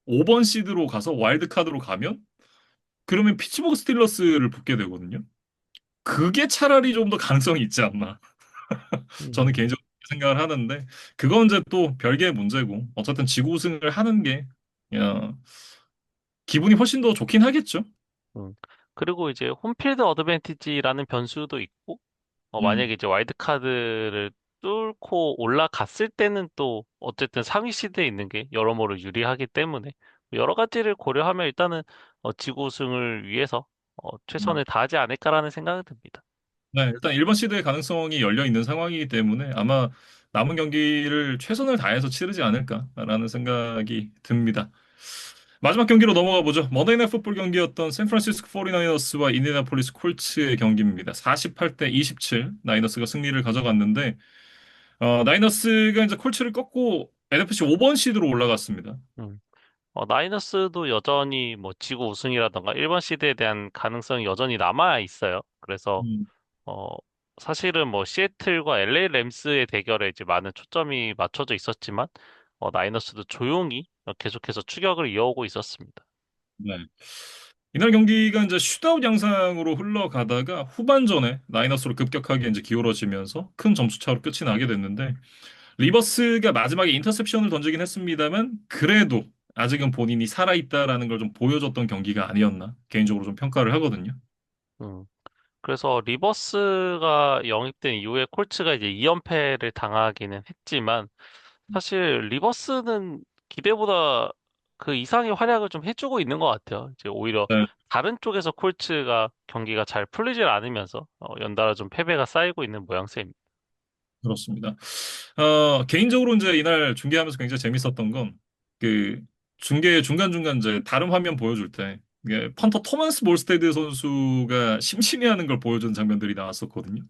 5번 시드로 가서 와일드카드로 가면 그러면 피츠버그 스틸러스를 붙게 되거든요. 그게 차라리 좀 더 가능성이 있지 않나. 저는 음, 개인적으로 생각을 하는데 그건 이제 또 별개의 문제고 어쨌든 지구 우승을 하는 게 야, 기분이 훨씬 더 좋긴 하겠죠. 음. 그리고 이제 홈필드 어드밴티지라는 변수도 있고 음, 만약에 이제 와일드카드를 뚫고 올라갔을 때는 또 어쨌든 상위 시드에 있는 게 여러모로 유리하기 때문에 여러 가지를 고려하면 일단은 지구 우승을 위해서 음. 최선을 다하지 않을까라는 생각은 듭니다. 네, 일단 1번 시드의 가능성이 열려 있는 상황이기 때문에 아마 남은 경기를 최선을 다해서 치르지 않을까라는 생각이 듭니다. 마지막 경기로 넘어가 보죠. 먼데이 나잇 풋볼 경기였던 샌프란시스코 49어스와 인디애나폴리스 콜츠의 경기입니다. 48대 27 나이너스가 승리를 가져갔는데 나이너스가 이제 콜츠를 꺾고 NFC 5번 시드로 올라갔습니다. 음. 나이너스도 여전히 뭐 지구 우승이라던가 1번 시드에 대한 가능성이 여전히 남아 있어요. 그래서 음, 어, 사실은 뭐 시애틀과 LA 램스의 대결에 이제 많은 초점이 맞춰져 있었지만 나이너스도 조용히 계속해서 추격을 이어오고 있었습니다. 네. 이날 경기가 이제 슈트아웃 양상으로 흘러가다가 후반전에 나이너스로 급격하게 이제 기울어지면서 큰 점수 차로 끝이 나게 됐는데 리버스가 마지막에 인터셉션을 던지긴 했습니다만 그래도 아직은 본인이 살아있다라는 걸 좀 보여줬던 경기가 아니었나 개인적으로 좀 평가를 하거든요. 음. 그래서 리버스가 영입된 이후에 콜츠가 이제 2연패를 당하기는 했지만 사실 리버스는 기대보다 그 이상의 활약을 좀 해주고 있는 것 같아요. 이제 오히려 네, 다른 쪽에서 콜츠가 경기가 잘 풀리질 않으면서 연달아 좀 패배가 쌓이고 있는 모양새입니다. 그렇습니다. 개인적으로 이제 이날 중계하면서 굉장히 재밌었던 건 그 중계 중간중간 이제 다른 화면 보여줄 때 이게 펀터 토마스 몰스테드 선수가 심심해하는 걸 보여준 장면들이 나왔었거든요.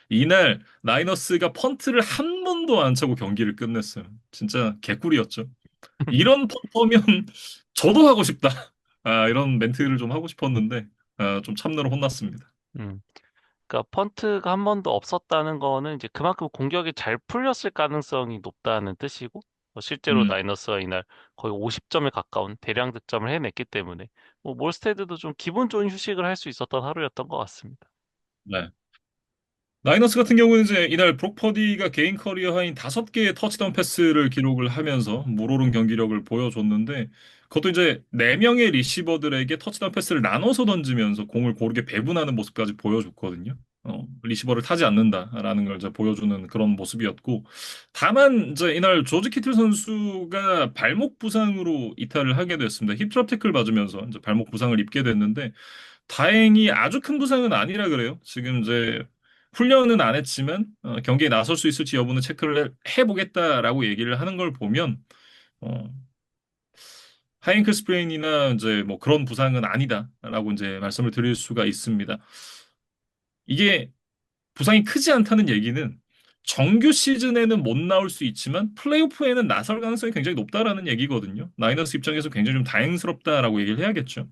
이날 나이너스가 펀트를 한 번도 안 차고 경기를 끝냈어요. 진짜 개꿀이었죠. 이런 펀터면 저도 하고 싶다. 이런 멘트를 좀 하고 싶었는데 좀 참느라 혼났습니다. 음. 그러니까 펀트가 한 번도 없었다는 거는 이제 그만큼 공격이 잘 풀렸을 가능성이 높다는 뜻이고 실제로 음, 나이너스가 이날 거의 50점에 가까운 대량 득점을 해냈기 때문에 뭐 몰스테드도 좀 기분 좋은 휴식을 할 수 있었던 하루였던 것 같습니다. 네. 라이너스 같은 경우는 이제 이날 브록 퍼디가 개인 커리어 하인 5개의 터치다운 패스를 기록을 하면서 물오른 경기력을 보여줬는데 그것도 이제 4명의 리시버들에게 터치다운 패스를 나눠서 던지면서 공을 고르게 배분하는 모습까지 보여줬거든요. 리시버를 타지 않는다라는 걸 이제 보여주는 그런 모습이었고 다만 이제 이날 조지 키틀 선수가 발목 부상으로 이탈을 하게 됐습니다. 힙드롭 태클 맞으면서 이제 발목 부상을 입게 됐는데 다행히 아주 큰 부상은 아니라 그래요. 지금 이제 훈련은 안 했지만 경기에 나설 수 있을지 여부는 체크를 해보겠다라고 얘기를 하는 걸 보면 어, 하이앵클 스프레인이나 이제 뭐 그런 부상은 아니다라고 이제 말씀을 드릴 수가 있습니다. 이게 부상이 크지 않다는 얘기는 정규 시즌에는 못 나올 수 있지만 플레이오프에는 나설 가능성이 굉장히 높다라는 얘기거든요. 나이너스 입장에서 굉장히 좀 다행스럽다라고 얘기를 해야겠죠.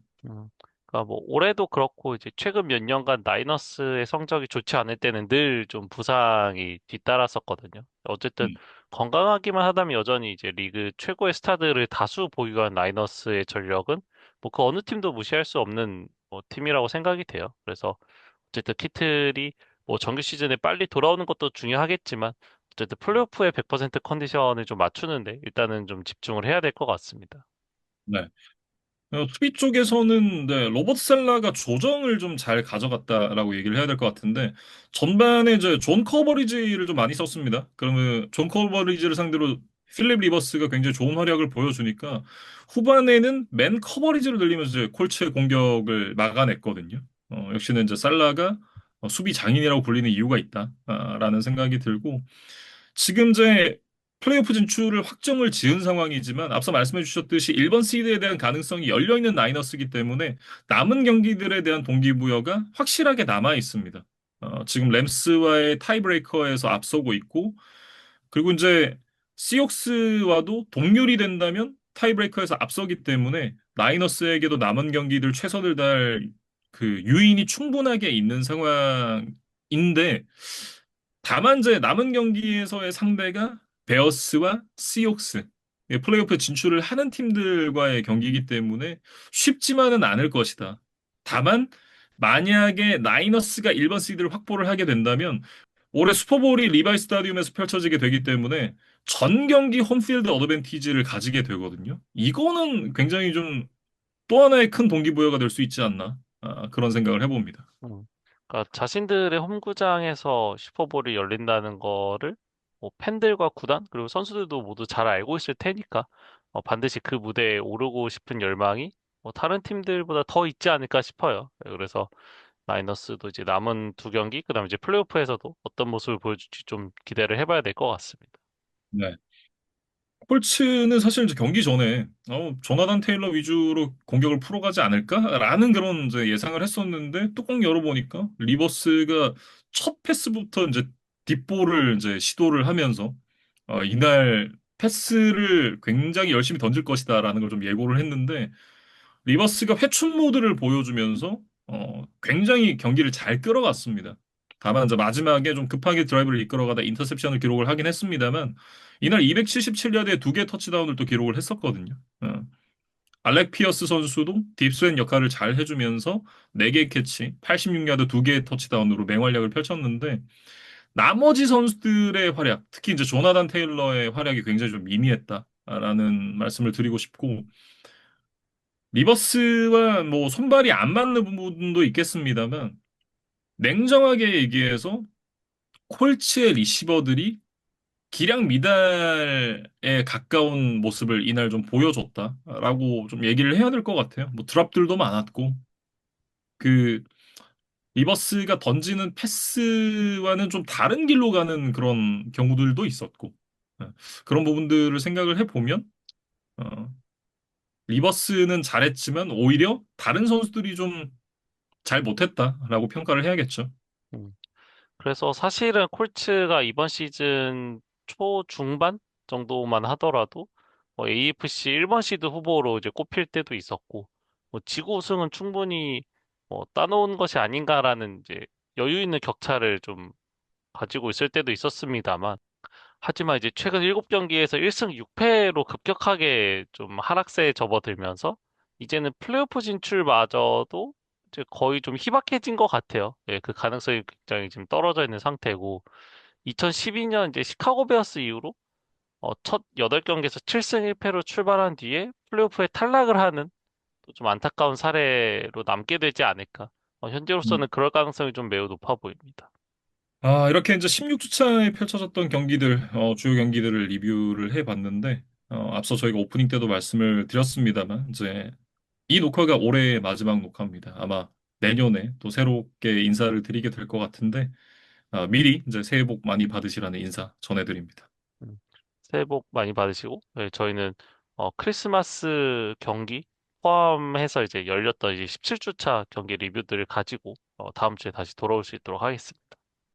그러니까 뭐 올해도 그렇고 이제 최근 몇 년간 나이너스의 성적이 좋지 않을 때는 늘 좀 부상이 뒤따랐었거든요. 어쨌든 음, 건강하기만 하다면 여전히 이제 리그 최고의 스타들을 다수 보유한 나이너스의 전력은 뭐 그 어느 팀도 무시할 수 없는 뭐 팀이라고 생각이 돼요. 그래서 어쨌든 키틀이 뭐 정규 시즌에 빨리 돌아오는 것도 중요하겠지만 어쨌든 플레이오프의 100% 컨디션을 좀 맞추는데 일단은 좀 집중을 해야 될 것 같습니다. 네. 수비 쪽에서는 네, 로버트 살라가 조정을 좀 잘 가져갔다라고 얘기를 해야 될 것 같은데 전반에 이제 존 커버리지를 좀 많이 썼습니다. 그러면 존 커버리지를 상대로 필립 리버스가 굉장히 좋은 활약을 보여주니까 후반에는 맨 커버리지를 늘리면서 이제 콜츠의 공격을 막아냈거든요. 역시는 이제 살라가 수비 장인이라고 불리는 이유가 있다라는 생각이 들고 지금 이제 플레이오프 진출을 확정을 지은 상황이지만 앞서 말씀해 주셨듯이 1번 시드에 대한 가능성이 열려 있는 나이너스이기 때문에 남은 경기들에 대한 동기부여가 확실하게 남아 있습니다. 지금 램스와의 타이브레이커에서 앞서고 있고 그리고 이제 시옥스와도 동률이 된다면 타이브레이커에서 앞서기 때문에 나이너스에게도 남은 경기들 최선을 다할 그 유인이 충분하게 있는 상황인데 다만 이제 남은 경기에서의 상대가 베어스와 시옥스 플레이오프 진출을 하는 팀들과의 경기이기 때문에 쉽지만은 않을 것이다. 다만 만약에 나이너스가 1번 시드를 확보를 하게 된다면 올해 슈퍼볼이 리바이 스타디움에서 펼쳐지게 되기 때문에 전 경기 홈필드 어드밴티지를 가지게 되거든요. 이거는 굉장히 좀 또 하나의 큰 동기부여가 될 수 있지 않나 그런 생각을 해봅니다. 그러니까 자신들의 홈구장에서 슈퍼볼이 열린다는 거를 뭐 팬들과 구단 그리고 선수들도 모두 잘 알고 있을 테니까 반드시 그 무대에 오르고 싶은 열망이 뭐 다른 팀들보다 더 있지 않을까 싶어요. 그래서 나이너스도 이제 남은 두 경기, 그다음에 이제 플레이오프에서도 어떤 모습을 보여줄지 좀 기대를 해봐야 될 것 같습니다. 네. 콜츠는 사실 이제 경기 전에 조나단 테일러 위주로 공격을 풀어가지 않을까라는 그런 이제 예상을 했었는데 뚜껑 열어보니까 리버스가 첫 패스부터 이제 딥볼을 이제 시도를 하면서 이날 패스를 굉장히 열심히 던질 것이다라는 걸 좀 예고를 했는데 리버스가 회춘 모드를 보여주면서 굉장히 경기를 잘 끌어갔습니다. 다만 이제 마지막에 좀 급하게 드라이브를 이끌어가다 인터셉션을 기록을 하긴 했습니다만 이날 277야드에 2개 터치다운을 또 기록을 했었거든요. 알렉 피어스 선수도 딥스웬 역할을 잘 해주면서 4개의 캐치, 86야드 2개의 터치다운으로 맹활약을 펼쳤는데 나머지 선수들의 활약, 특히 이제 조나단 테일러의 활약이 굉장히 좀 미미했다라는 말씀을 드리고 싶고 리버스와 뭐 손발이 안 맞는 부분도 있겠습니다만 냉정하게 얘기해서 콜츠의 리시버들이 기량 미달에 가까운 모습을 이날 좀 보여줬다라고 좀 얘기를 해야 될 것 같아요. 뭐 드랍들도 많았고 그 리버스가 던지는 패스와는 좀 다른 길로 가는 그런 경우들도 있었고 그런 부분들을 생각을 해보면 어, 리버스는 잘했지만 오히려 다른 선수들이 좀 잘 못했다라고 평가를 해야겠죠. 음. 그래서 사실은 콜츠가 이번 시즌 초중반 정도만 하더라도 AFC 1번 시드 후보로 이제 꼽힐 때도 있었고 지구 우승은 충분히 따놓은 것이 아닌가라는 이제 여유 있는 격차를 좀 가지고 있을 때도 있었습니다만 하지만 이제 최근 7경기에서 1승 6패로 급격하게 좀 하락세에 접어들면서 이제는 플레이오프 진출마저도 이제 거의 좀 희박해진 것 같아요. 예, 그 가능성이 굉장히 지금 떨어져 있는 상태고 2012년 이제 시카고 베어스 이후로 첫 8경기에서 7승 1패로 출발한 뒤에 플레이오프에 탈락을 하는 또 좀 안타까운 사례로 남게 되지 않을까. 현재로서는 그럴 가능성이 좀 매우 높아 보입니다. 아, 이렇게 이제 16주차에 펼쳐졌던 경기들, 주요 경기들을 리뷰를 해봤는데, 앞서 저희가 오프닝 때도 말씀을 드렸습니다만, 이제 이 녹화가 올해의 마지막 녹화입니다. 아마 내년에 또 새롭게 인사를 드리게 될 것 같은데, 미리 이제 새해 복 많이 받으시라는 인사 전해드립니다. 음, 새해 복 많이 받으시고, 네, 저희는 크리스마스 경기 포함해서 이제 열렸던 이제 17주차 경기 리뷰들을 가지고 다음 주에 다시 돌아올 수 있도록 하겠습니다.